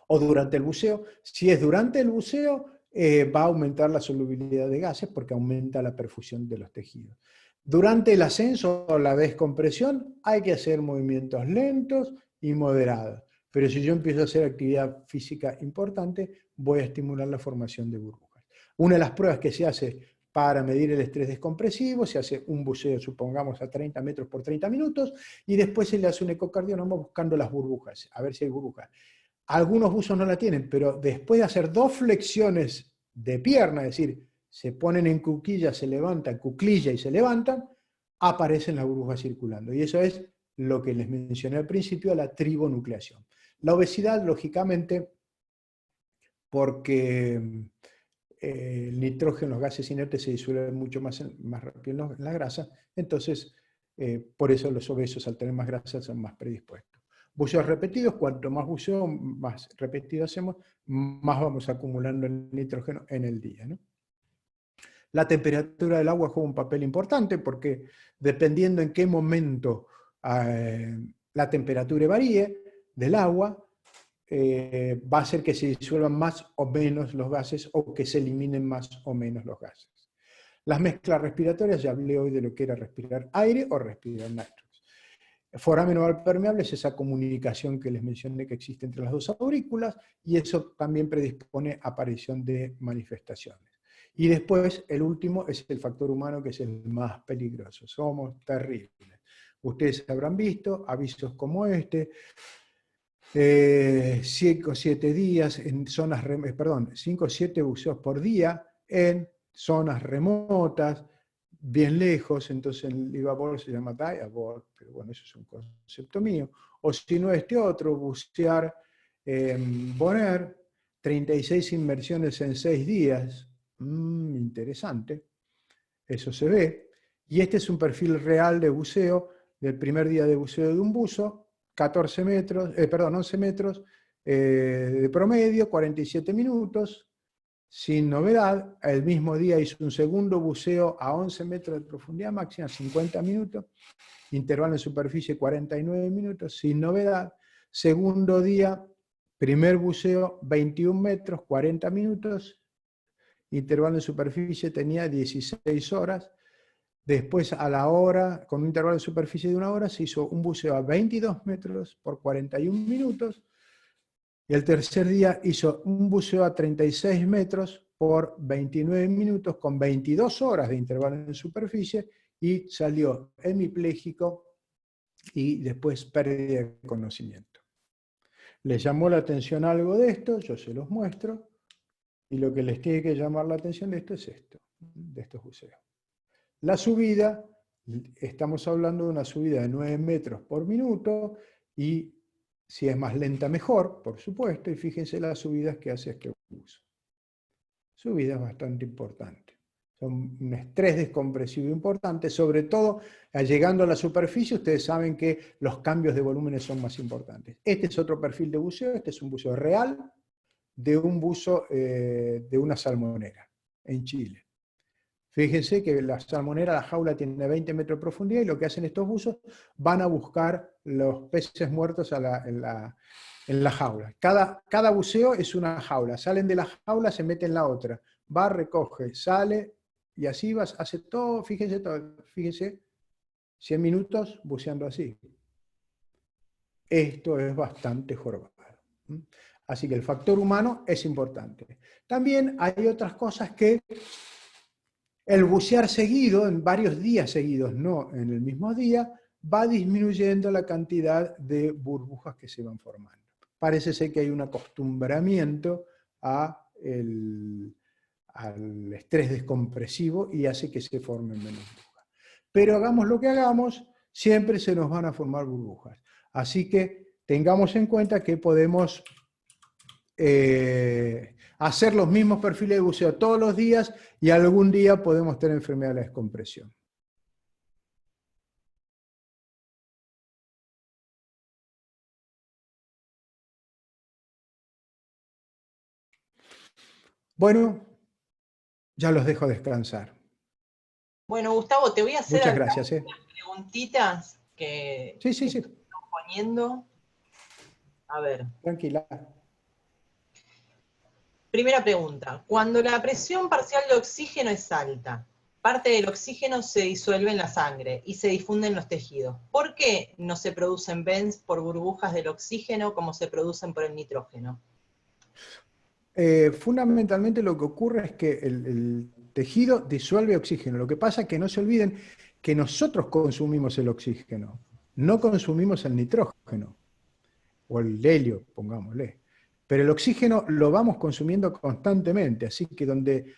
o durante el buceo. Si es durante el buceo, va a aumentar la solubilidad de gases porque aumenta la perfusión de los tejidos. Durante el ascenso o la descompresión hay que hacer movimientos lentos y moderados. Pero si yo empiezo a hacer actividad física importante, voy a estimular la formación de burbujas. Una de las pruebas que se hace para medir el estrés descompresivo, se hace un buceo, supongamos, a 30 metros por 30 minutos, y después se le hace un ecocardiograma buscando las burbujas, a ver si hay burbujas. Algunos buzos no la tienen, pero después de hacer 2 flexiones de pierna, es decir, se ponen en cuclilla, se levantan, cuclilla y se levantan, aparecen las burbujas circulando. Y eso es lo que les mencioné al principio, la tribonucleación. La obesidad, lógicamente, porque el nitrógeno, los gases inertes se disuelven mucho más rápido en la grasa, entonces por eso los obesos al tener más grasa son más predispuestos. Buceos repetidos, cuanto más buceo, más repetido hacemos, más vamos acumulando el nitrógeno en el día, ¿no? La temperatura del agua juega un papel importante porque dependiendo en qué momento la temperatura varíe del agua, va a hacer que se disuelvan más o menos los gases o que se eliminen más o menos los gases. Las mezclas respiratorias, ya hablé hoy de lo que era respirar aire o respirar nitros. Foramen oval permeable es esa comunicación que les mencioné que existe entre las 2 aurículas, y eso también predispone a aparición de manifestaciones. Y después, el último es el factor humano, que es el más peligroso. Somos terribles. Ustedes habrán visto avisos como este, 5 o 7 días en zonas, 5 o 7 buceos por día en zonas remotas, bien lejos. Entonces el IVABOR se llama dive abort, pero bueno, eso es un concepto mío. O si no, este otro, bucear Bonner, 36 inmersiones en 6 días. Interesante. Eso se ve. Y este es un perfil real de buceo, del primer día de buceo de un buzo, 14 metros, 11 metros de promedio, 47 minutos, sin novedad. El mismo día hizo un segundo buceo a 11 metros de profundidad máxima, 50 minutos, intervalo en superficie 49 minutos, sin novedad. Segundo día, primer buceo, 21 metros, 40 minutos, intervalo en superficie tenía 16 horas. Después, a la hora, con un intervalo de superficie de 1 hora, se hizo un buceo a 22 metros por 41 minutos. Y el tercer día hizo un buceo a 36 metros por 29 minutos, con 22 horas de intervalo en superficie, y salió hemipléjico y después pérdida de conocimiento. ¿Les llamó la atención algo de esto? Yo se los muestro. Y lo que les tiene que llamar la atención de esto es esto, de estos buceos. La subida, estamos hablando de una subida de 9 metros por minuto, y si es más lenta mejor, por supuesto, y fíjense las subidas que hace este buzo. Subidas bastante importantes. Son un estrés descompresivo importante, sobre todo llegando a la superficie. Ustedes saben que los cambios de volúmenes son más importantes. Este es otro perfil de buceo, este es un buceo real de un buzo de una salmonera en Chile. Fíjense que la salmonera, la jaula tiene 20 metros de profundidad, y lo que hacen estos buzos, van a buscar los peces muertos en la jaula. Cada buceo es una jaula. Salen de la jaula, se meten en la otra. Va, recoge, sale, y así vas, hace todo, fíjense, 100 minutos buceando así. Esto es bastante jorobado. Así que el factor humano es importante. También hay otras cosas que el bucear seguido, en varios días seguidos, no en el mismo día, va disminuyendo la cantidad de burbujas que se van formando. Parece ser que hay un acostumbramiento al estrés descompresivo, y hace que se formen menos burbujas. Pero hagamos lo que hagamos, siempre se nos van a formar burbujas. Así que tengamos en cuenta que podemos hacer los mismos perfiles de buceo todos los días, y algún día podemos tener enfermedad de la descompresión. Bueno, ya los dejo descansar. Bueno, Gustavo, te voy a hacer muchas gracias, unas preguntitas que sí. están poniendo. A ver. Tranquila. Primera pregunta. Cuando la presión parcial de oxígeno es alta, parte del oxígeno se disuelve en la sangre y se difunde en los tejidos. ¿Por qué no se producen VENS por burbujas del oxígeno como se producen por el nitrógeno? Fundamentalmente lo que ocurre es que el tejido disuelve oxígeno. Lo que pasa es que no se olviden que nosotros consumimos el oxígeno, no consumimos el nitrógeno, o el helio, pongámosle. Pero el oxígeno lo vamos consumiendo constantemente, así que donde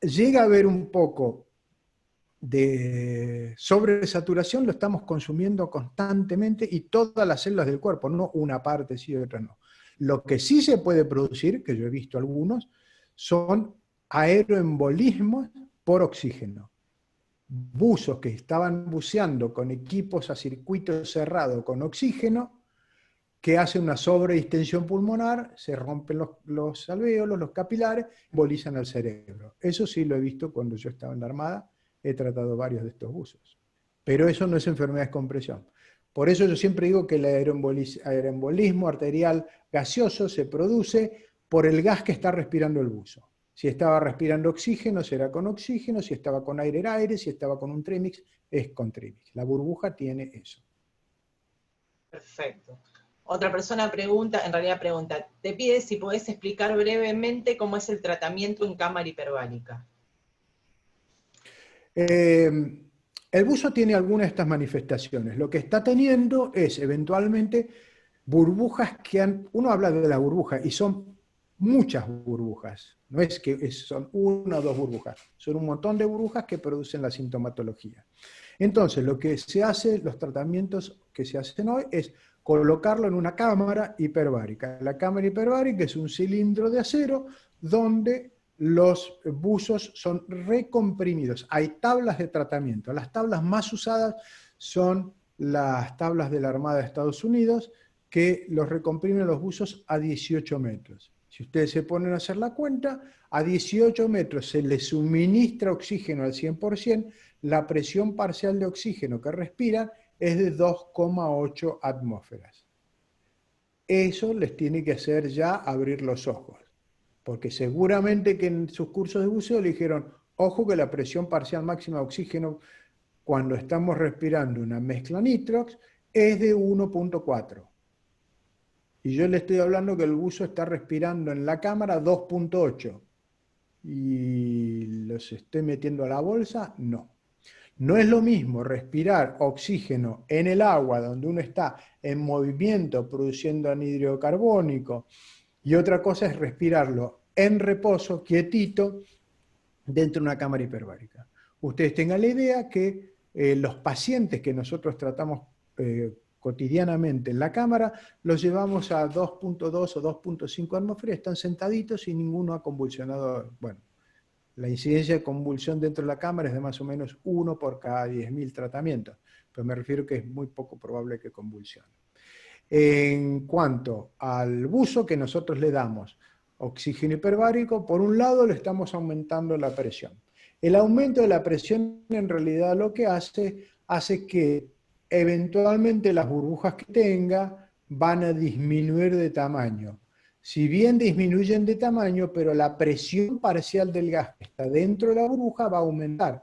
llega a haber un poco de sobresaturación, lo estamos consumiendo constantemente, y todas las células del cuerpo, no una parte sí y otra no. Lo que sí se puede producir, que yo he visto algunos, son aeroembolismos por oxígeno. Buzos que estaban buceando con equipos a circuito cerrado con oxígeno, que hace una sobredistensión pulmonar, se rompen los alvéolos, los capilares, embolizan al cerebro. Eso sí lo he visto cuando yo estaba en la Armada, he tratado varios de estos buzos. Pero eso no es enfermedad de descompresión. Por eso yo siempre digo que el aeroembolismo arterial gaseoso se produce por el gas que está respirando el buzo. Si estaba respirando oxígeno, será con oxígeno; si estaba con aire, era aire; si estaba con un trimix, es con trimix. La burbuja tiene eso. Perfecto. Otra persona pregunta, te pide si podés explicar brevemente cómo es el tratamiento en cámara hiperbárica. El buzo tiene algunas de estas manifestaciones. Lo que está teniendo es eventualmente burbujas uno habla de la burbuja, y son muchas burbujas. No es que son una o dos burbujas, son un montón de burbujas que producen la sintomatología. Entonces, lo que se hace, los tratamientos que se hacen hoy es colocarlo en una cámara hiperbárica. La cámara hiperbárica es un cilindro de acero donde los buzos son recomprimidos. Hay tablas de tratamiento. Las tablas más usadas son las tablas de la Armada de Estados Unidos, que los recomprimen los buzos a 18 metros. Si ustedes se ponen a hacer la cuenta, a 18 metros se les suministra oxígeno al 100%, la presión parcial de oxígeno que respiran es de 2,8 atmósferas. Eso les tiene que hacer ya abrir los ojos, porque seguramente que en sus cursos de buceo le dijeron, ojo que la presión parcial máxima de oxígeno cuando estamos respirando una mezcla nitrox es de 1,4. Y yo le estoy hablando que el buzo está respirando en la cámara 2,8. ¿Y los estoy metiendo a la bolsa? No. No es lo mismo respirar oxígeno en el agua, donde uno está en movimiento produciendo anhídrido carbónico, y otra cosa es respirarlo en reposo, quietito, dentro de una cámara hiperbárica. Ustedes tengan la idea que los pacientes que nosotros tratamos cotidianamente en la cámara, los llevamos a 2,2 o 2,5 atmósferas, están sentaditos y ninguno ha convulsionado. Bueno, la incidencia de convulsión dentro de la cámara es de más o menos 1 por cada 10.000 tratamientos, pero me refiero que es muy poco probable que convulsione. En cuanto al buzo que nosotros le damos oxígeno hiperbárico, por un lado le estamos aumentando la presión. El aumento de la presión en realidad lo que hace que eventualmente las burbujas que tenga van a disminuir de tamaño. Si bien disminuyen de tamaño, pero la presión parcial del gas que está dentro de la burbuja va a aumentar.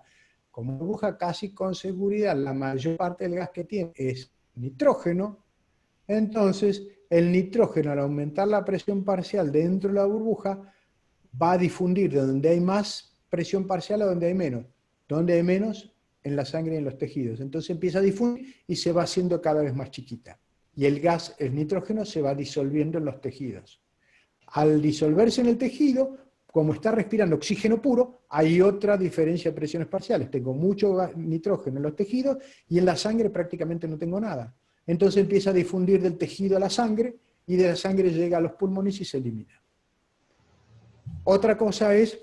Como burbuja casi con seguridad, la mayor parte del gas que tiene es nitrógeno, entonces el nitrógeno al aumentar la presión parcial dentro de la burbuja va a difundir de donde hay más presión parcial a donde hay menos. Donde hay menos, en la sangre y en los tejidos. Entonces empieza a difundir y se va haciendo cada vez más chiquita. Y el gas, el nitrógeno, se va disolviendo en los tejidos. Al disolverse en el tejido, como está respirando oxígeno puro, hay otra diferencia de presiones parciales. Tengo mucho nitrógeno en los tejidos y en la sangre prácticamente no tengo nada. Entonces empieza a difundir del tejido a la sangre y de la sangre llega a los pulmones y se elimina. Otra cosa es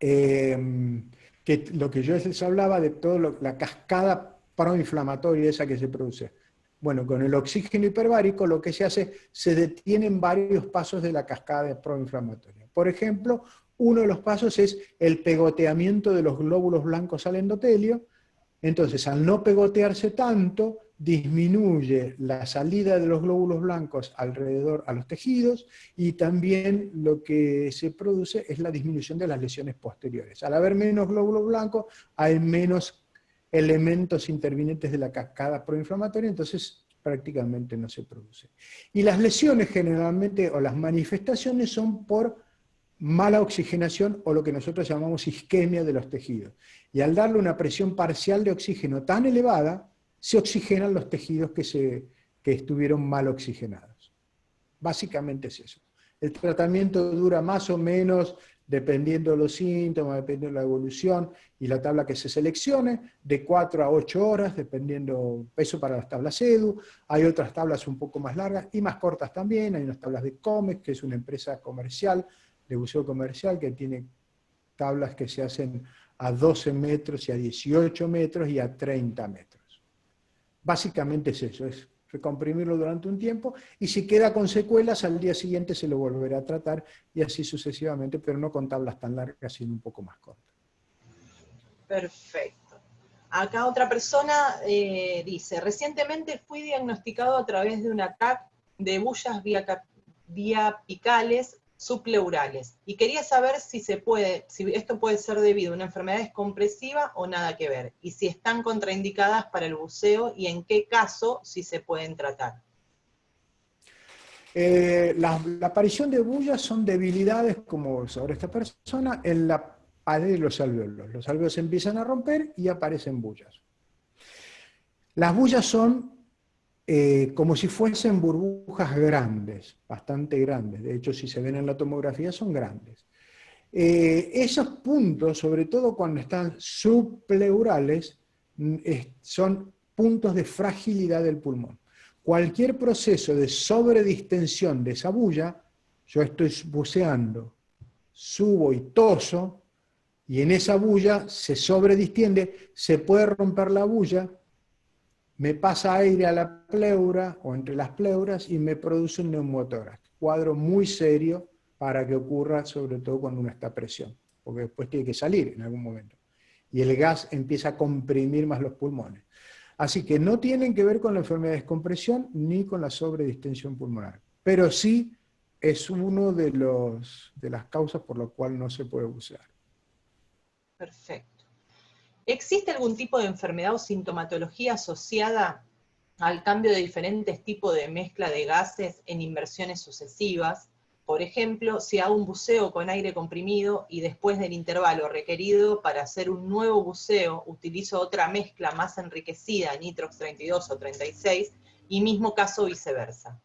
que lo que yo les hablaba de toda la cascada proinflamatoria esa que se produce. Bueno, con el oxígeno hiperbárico lo que se hace, se detienen varios pasos de la cascada proinflamatoria. Por ejemplo, uno de los pasos es el pegoteamiento de los glóbulos blancos al endotelio. Entonces, al no pegotearse tanto, disminuye la salida de los glóbulos blancos alrededor a los tejidos y también lo que se produce es la disminución de las lesiones posteriores. Al haber menos glóbulos blancos, hay menos elementos intervinientes de la cascada proinflamatoria, entonces prácticamente no se produce. Y las lesiones generalmente, o las manifestaciones, son por mala oxigenación o lo que nosotros llamamos isquemia de los tejidos. Y al darle una presión parcial de oxígeno tan elevada, se oxigenan los tejidos que estuvieron mal oxigenados. Básicamente es eso. El tratamiento dura más o menos, dependiendo de los síntomas, dependiendo de la evolución y la tabla que se seleccione, de 4 a 8 horas, dependiendo peso para las tablas EDU. Hay otras tablas un poco más largas y más cortas también. Hay unas tablas de COMEX, que es una empresa comercial, de buceo comercial, que tiene tablas que se hacen a 12 metros y a 18 metros y a 30 metros. Básicamente es eso, es recomprimirlo durante un tiempo y si queda con secuelas, al día siguiente se lo volverá a tratar y así sucesivamente, pero no con tablas tan largas, sino un poco más cortas. Perfecto. Acá otra persona dice, recientemente fui diagnosticado a través de un ataque de bullas biapicales subpleurales y quería saber si esto puede ser debido a una enfermedad descompresiva o nada que ver, y si están contraindicadas para el buceo y en qué caso si se pueden tratar. La aparición de bullas son debilidades, como sobre esta persona, en la pared de los alvéolos. Los alvéolos empiezan a romper y aparecen bullas. Las bullas son como si fuesen burbujas grandes, bastante grandes. De hecho, si se ven en la tomografía, son grandes. Esos puntos, sobre todo cuando están subpleurales, son puntos de fragilidad del pulmón. cualquier proceso de sobredistensión de esa bulla, yo estoy buceando, subo y toso, y en esa bulla se sobredistiende, se puede romper la bulla, me pasa aire a la pleura o entre las pleuras y me produce un neumotórax. Cuadro muy serio para que ocurra, sobre todo cuando uno está a presión, porque después tiene que salir en algún momento. Y el gas empieza a comprimir más los pulmones. Así que no tienen que ver con la enfermedad de descompresión ni con la sobredistensión pulmonar, pero sí es uno de las causas por las cuales no se puede bucear. Perfecto. ¿Existe algún tipo de enfermedad o sintomatología asociada al cambio de diferentes tipos de mezcla de gases en inmersiones sucesivas? Por ejemplo, si hago un buceo con aire comprimido y después del intervalo requerido para hacer un nuevo buceo utilizo otra mezcla más enriquecida, nitrox 32 o 36, y mismo caso viceversa.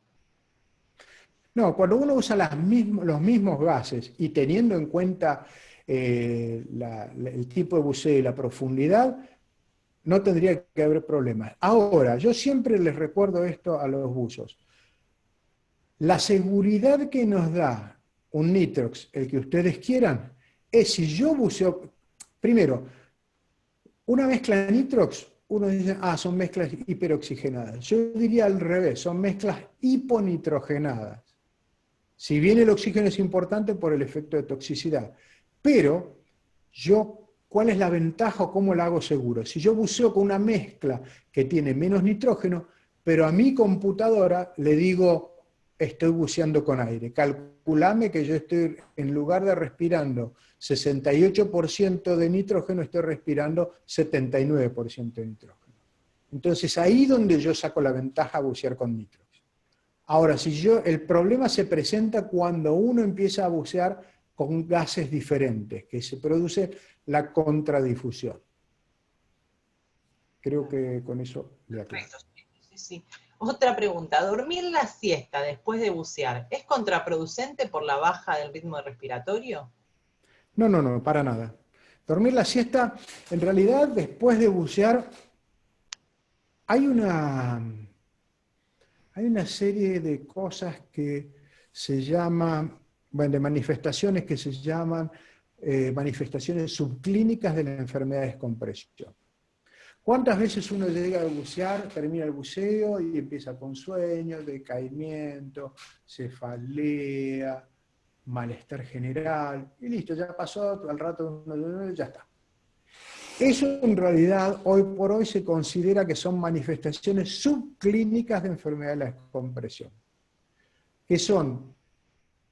No, cuando uno usa los mismos gases y teniendo en cuenta el tipo de buceo y la profundidad, no tendría que haber problemas. Ahora, yo siempre les recuerdo esto a los buzos. La seguridad que nos da un nitrox, el que ustedes quieran, es si yo buceo, primero, una mezcla de nitrox, uno dice, son mezclas hiperoxigenadas. Yo diría al revés, son mezclas hiponitrogenadas. Si bien el oxígeno es importante por el efecto de toxicidad, pero ¿cuál es la ventaja o cómo la hago seguro? Si yo buceo con una mezcla que tiene menos nitrógeno, pero a mi computadora le digo, estoy buceando con aire, calculame que yo estoy, en lugar de respirando 68% de nitrógeno, estoy respirando 79% de nitrógeno. Entonces ahí donde yo saco la ventaja a bucear con nitrógeno. Ahora, el problema se presenta cuando uno empieza a bucear con gases diferentes, que se produce la contradifusión. Creo que con eso le aclaro. Perfecto, sí, sí. Otra pregunta, ¿dormir la siesta después de bucear es contraproducente por la baja del ritmo respiratorio? No, para nada. Dormir la siesta, en realidad, después de bucear, hay una serie de cosas que se llaman, bueno, de manifestaciones que se llaman manifestaciones subclínicas de la enfermedad de descompresión. ¿Cuántas veces uno llega a bucear, termina el buceo y empieza con sueño, decaimiento, cefalea, malestar general, y listo, ya pasó, al rato ya está? Eso en realidad hoy por hoy se considera que son manifestaciones subclínicas de enfermedad de la descompresión, que son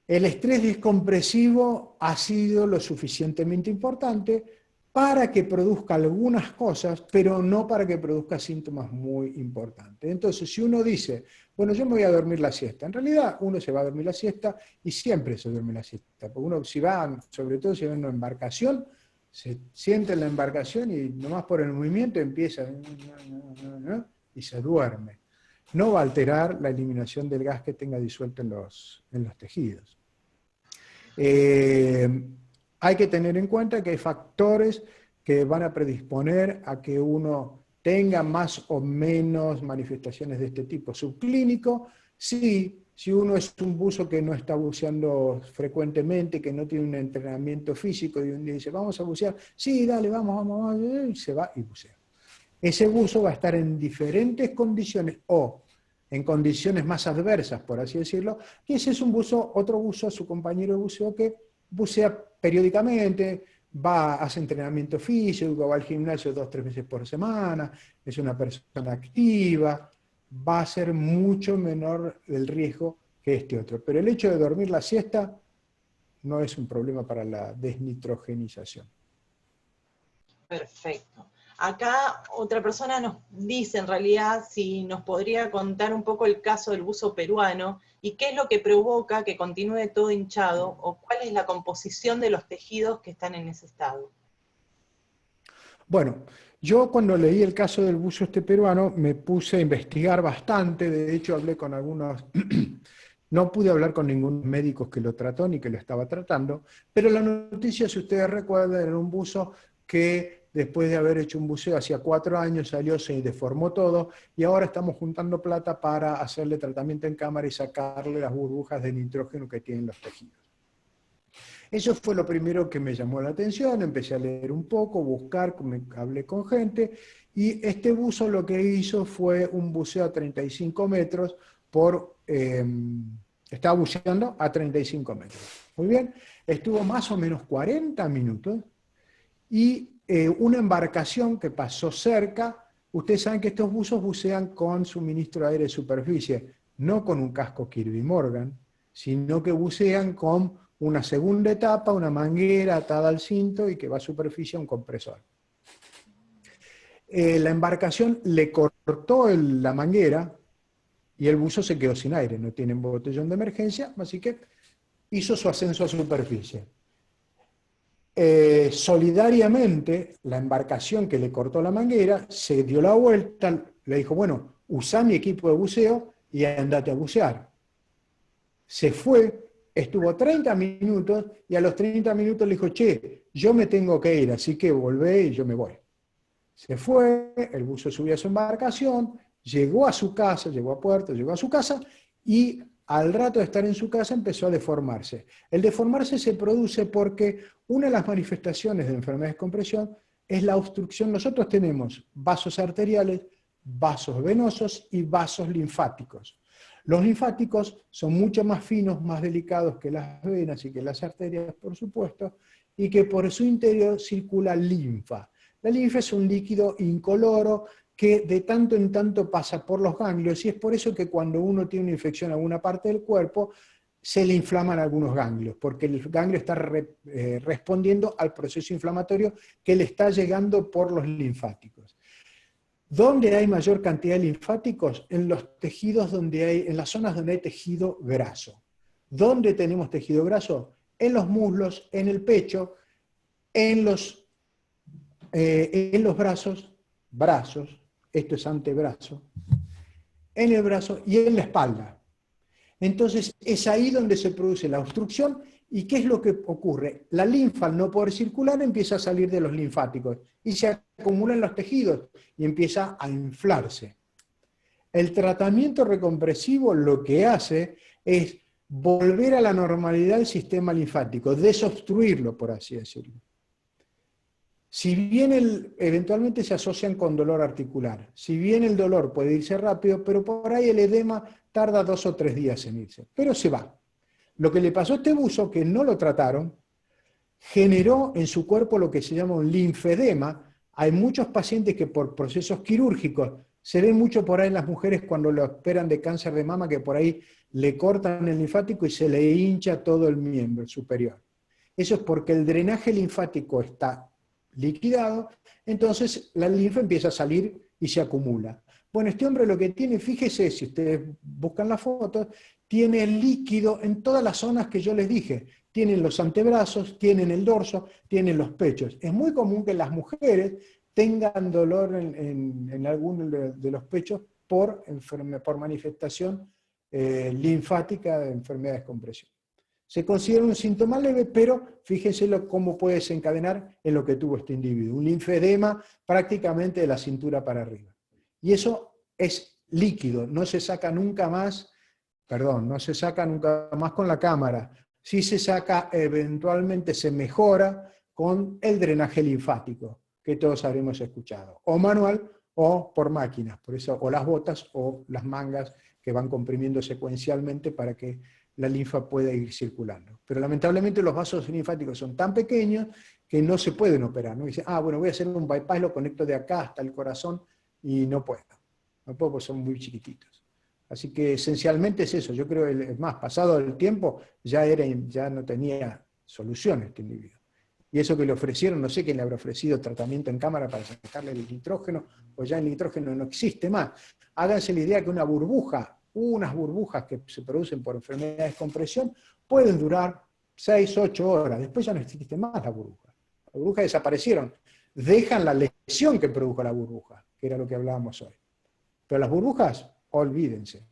el estrés descompresivo ha sido lo suficientemente importante para que produzca algunas cosas, pero no para que produzca síntomas muy importantes. Entonces, si uno dice, bueno, yo me voy a dormir la siesta, en realidad uno se va a dormir la siesta y siempre se duerme la siesta, porque uno si va, sobre todo si va en una embarcación, se siente en la embarcación y nomás por el movimiento empieza y se duerme. No va a alterar la eliminación del gas que tenga disuelto en los tejidos. Hay que tener en cuenta que hay factores que van a predisponer a que uno tenga más o menos manifestaciones de este tipo. Subclínico, sí, si uno es un buzo que no está buceando frecuentemente, que no tiene un entrenamiento físico y un día dice, vamos a bucear, sí, dale, vamos, y se va y bucea. Ese buzo va a estar en diferentes condiciones o en condiciones más adversas, por así decirlo, y ese es otro buzo, su compañero de buceo que bucea periódicamente, hace entrenamiento físico, va al gimnasio 2 o 3 veces por semana, es una persona activa, va a ser mucho menor el riesgo que este otro. Pero el hecho de dormir la siesta no es un problema para la desnitrogenización. Perfecto. Acá otra persona nos dice en realidad si nos podría contar un poco el caso del buzo peruano y qué es lo que provoca que continúe todo hinchado o cuál es la composición de los tejidos que están en ese estado. Bueno, yo cuando leí el caso del buzo peruano me puse a investigar bastante, de hecho hablé con algunos, no pude hablar con ningún médico que lo trató ni que lo estaba tratando, pero la noticia, si ustedes recuerdan, era un buzo que después de haber hecho un buceo hacía 4 años, salió, se deformó todo, y ahora estamos juntando plata para hacerle tratamiento en cámara y sacarle las burbujas de nitrógeno que tienen los tejidos. Eso fue lo primero que me llamó la atención, empecé a leer un poco, buscar, hablé con gente, y este buzo lo que hizo fue un buceo a 35 metros estaba buceando a 35 metros. Muy bien, estuvo más o menos 40 minutos, y una embarcación que pasó cerca. Ustedes saben que estos buzos bucean con suministro de aire de superficie, no con un casco Kirby Morgan, sino que bucean con una segunda etapa, una manguera atada al cinto y que va a superficie a un compresor. La embarcación le cortó la manguera y el buzo se quedó sin aire, no tiene botellón de emergencia, así que hizo su ascenso a superficie. Solidariamente, la embarcación que le cortó la manguera se dio la vuelta, le dijo, bueno, usá mi equipo de buceo y andate a bucear. Se fue, estuvo 30 minutos y a los 30 minutos le dijo, che, yo me tengo que ir, así que volvé y yo me voy. Se fue, el buzo subió a su embarcación, llegó a su casa, llegó a puerto, llegó a su casa, y al rato de estar en su casa empezó a deformarse. El deformarse se produce porque una de las manifestaciones de enfermedad de descompresión es la obstrucción. Nosotros tenemos vasos arteriales, vasos venosos y vasos linfáticos. Los linfáticos son mucho más finos, más delicados que las venas y que las arterias, por supuesto, y que por su interior circula linfa. La linfa es un líquido incoloro que de tanto en tanto pasa por los ganglios, y es por eso que cuando uno tiene una infección en alguna parte del cuerpo, se le inflaman algunos ganglios, porque el ganglio está respondiendo al proceso inflamatorio que le está llegando por los linfáticos. ¿Dónde hay mayor cantidad de linfáticos? En los tejidos en las zonas donde hay tejido graso. ¿Dónde tenemos tejido graso? En los muslos, en el pecho, en los brazos, esto es antebrazo, en el brazo y en la espalda. Entonces es ahí donde se produce la obstrucción. ¿Y qué es lo que ocurre? La linfa, al no poder circular, empieza a salir de los linfáticos y se acumula en los tejidos y empieza a inflarse. El tratamiento recompresivo lo que hace es volver a la normalidad del sistema linfático, desobstruirlo, por así decirlo. Si bien eventualmente se asocian con dolor articular, si bien el dolor puede irse rápido, pero por ahí el edema tarda 2 o 3 días en irse, pero se va. Lo que le pasó a este buzo, que no lo trataron, generó en su cuerpo lo que se llama un linfedema. Hay muchos pacientes que por procesos quirúrgicos, se ve mucho por ahí en las mujeres cuando lo operan de cáncer de mama, que por ahí le cortan el linfático y se le hincha todo el miembro superior. Eso es porque el drenaje linfático está liquidado, entonces la linfa empieza a salir y se acumula. Bueno, este hombre lo que tiene, fíjese, si ustedes buscan las fotos, tiene líquido en todas las zonas que yo les dije. Tienen los antebrazos, tienen el dorso, tienen los pechos. Es muy común que las mujeres tengan dolor en alguno de los pechos por manifestación linfática de enfermedad de descompresión. Se considera un síntoma leve, pero fíjense cómo puede desencadenar en lo que tuvo este individuo. Un linfedema prácticamente de la cintura para arriba. Y eso es líquido, no se saca nunca más, no se saca nunca más con la cámara. Sí se saca, eventualmente se mejora con el drenaje linfático, que todos habremos escuchado. O manual o por máquinas, por eso, o las botas o las mangas que van comprimiendo secuencialmente para que la linfa puede ir circulando. Pero lamentablemente los vasos linfáticos son tan pequeños que no se pueden operar, ¿no? Dice, bueno, voy a hacer un bypass, lo conecto de acá hasta el corazón, y no puedo. No puedo porque son muy chiquititos. Así que esencialmente es eso. Yo creo, es más, pasado el tiempo, ya no tenía solución este individuo. Y eso que le ofrecieron, no sé quién le habrá ofrecido tratamiento en cámara para sacarle el nitrógeno, pues ya el nitrógeno no existe más. Háganse la idea que unas burbujas que se producen por enfermedad de descompresión pueden durar 6, 8 horas. Después ya no existe más la burbuja. Las burbujas desaparecieron. Dejan la lesión que produjo la burbuja, que era lo que hablábamos hoy. Pero las burbujas, olvídense.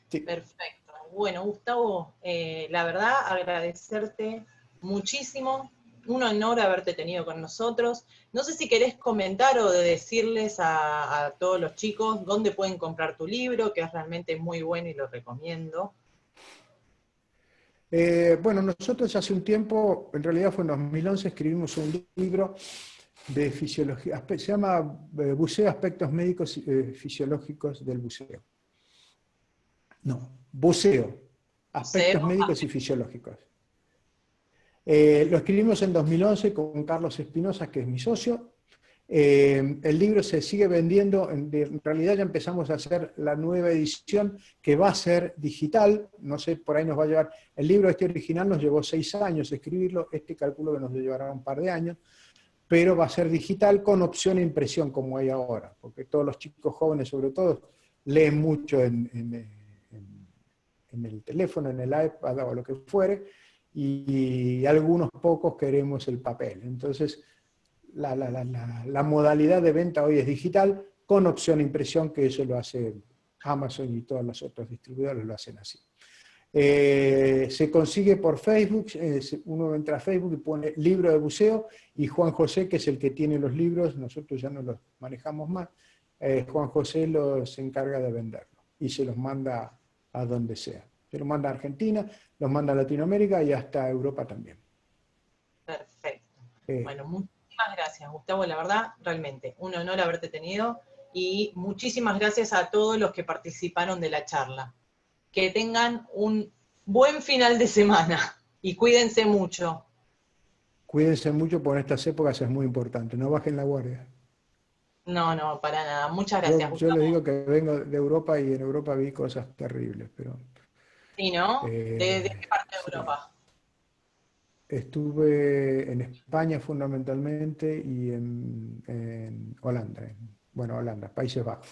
Sí. Perfecto. Bueno, Gustavo, la verdad, agradecerte muchísimo un honor haberte tenido con nosotros. No sé si querés comentar o de decirles a todos los chicos dónde pueden comprar tu libro, que es realmente muy bueno y lo recomiendo. Bueno, nosotros hace un tiempo, en realidad fue en 2011, escribimos un libro de fisiología, se llama Buceo, aspectos médicos fisiológicos del buceo. No, buceo, aspectos Buceo. médicos y fisiológicos. Lo escribimos en 2011 con Carlos Espinosa, que es mi socio. El libro se sigue vendiendo, en realidad ya empezamos a hacer la nueva edición que va a ser digital, no sé, por ahí nos va a llevar, el libro este original nos llevó 6 años escribirlo, este calculo que nos llevará un par de años, pero va a ser digital con opción a impresión como hay ahora, porque todos los chicos jóvenes sobre todo leen mucho en el teléfono, en el iPad o lo que fuere, y algunos pocos queremos el papel. Entonces, la modalidad de venta hoy es digital, con opción a impresión, que eso lo hace Amazon y todos los otros distribuidores lo hacen así. Se consigue por Facebook, uno entra a Facebook y pone libro de buceo, y Juan José, que es el que tiene los libros, nosotros ya no los manejamos más, Juan José los encarga de venderlos y se los manda a donde sea. Se los manda a Argentina, los manda a Latinoamérica y hasta Europa también. Perfecto. Bueno, muchísimas gracias, Gustavo. La verdad, realmente, un honor haberte tenido y muchísimas gracias a todos los que participaron de la charla. Que tengan un buen final de semana y cuídense mucho. Cuídense mucho, porque en estas épocas es muy importante, no bajen la guardia. No, no, para nada. Muchas gracias, Yo les Gustavo. digo que vengo de Europa y en Europa vi cosas terribles, pero Sí, ¿no? ¿De qué parte de sí. Europa? Estuve en España fundamentalmente y en Holanda, bueno, Holanda, Países Bajos.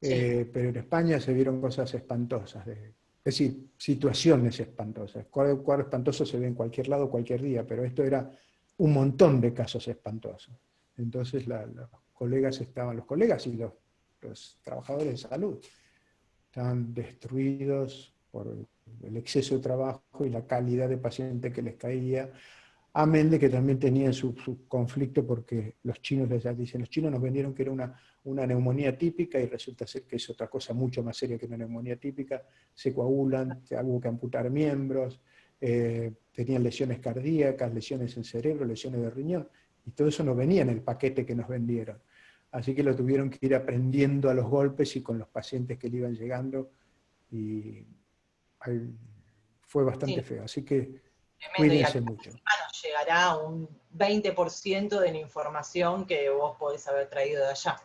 Sí. Pero en España se vieron cosas espantosas, es decir, situaciones espantosas. Cuadro espantoso se ve en cualquier lado, cualquier día, pero esto era un montón de casos espantosos. Entonces los colegas y los trabajadores de salud estaban destruidos por el exceso de trabajo y la calidad de paciente que les caía. Amén de que también tenían su conflicto, porque los chinos les dicen, los chinos nos vendieron que era una neumonía típica y resulta ser que es otra cosa mucho más seria que una neumonía típica. Se coagulan, hubo que amputar miembros, tenían lesiones cardíacas, lesiones en cerebro, lesiones de riñón, y todo eso no venía en el paquete que nos vendieron. Así que lo tuvieron que ir aprendiendo a los golpes y con los pacientes que le iban llegando, y fue bastante Sí, feo. Así que tremendo. Y cuídense acá mucho. nos llegará un 20% de la información que vos podés haber traído de allá.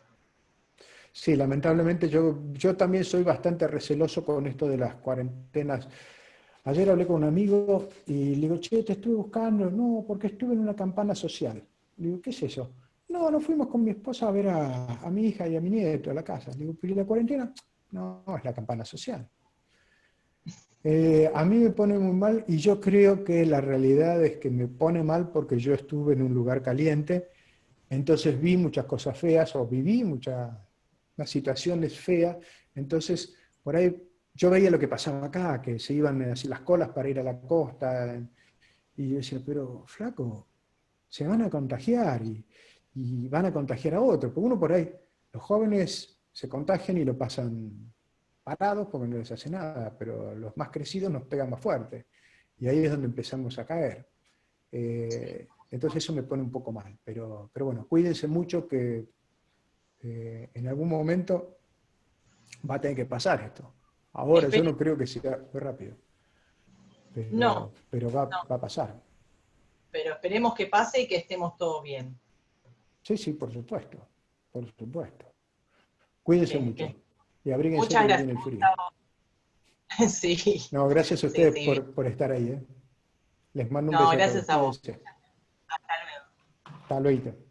Sí, lamentablemente yo también soy bastante receloso con esto de las cuarentenas. Ayer hablé con un amigo y le digo, che, te estuve buscando. No, porque estuve en una campana social. Le digo, ¿qué es eso? No, nos fuimos con mi esposa a ver a mi hija y a mi nieto a la casa. Le digo, ¿pero y la cuarentena? No, es la campana social. A mí me pone muy mal, y yo creo que la realidad es que me pone mal porque yo estuve en un lugar caliente, entonces vi muchas cosas feas o viví muchas situaciones feas, entonces por ahí yo veía lo que pasaba acá, que se iban así las colas para ir a la costa, y yo decía, pero flaco, se van a contagiar y van a contagiar a otros, porque uno por ahí, los jóvenes se contagian y lo pasan parados porque no les hace nada, pero los más crecidos nos pegan más fuerte, y ahí es donde empezamos a caer. Entonces eso me pone un poco mal, pero bueno, cuídense mucho, que en algún momento va a tener que pasar esto. Ahora yo Espere- no creo que sea muy rápido, no, pero va no, a pasar. pero esperemos que pase y que estemos todos bien. Sí, sí, por supuesto, por supuesto. Cuídense Que mucho y abríguense muchas porque gracias, viene el frío. Gustavo. Sí, No, gracias a sí, ustedes sí. por estar ahí. Les mando un No, beso a todos. gracias a vos. Cuídense. Hasta luego. Hasta luego.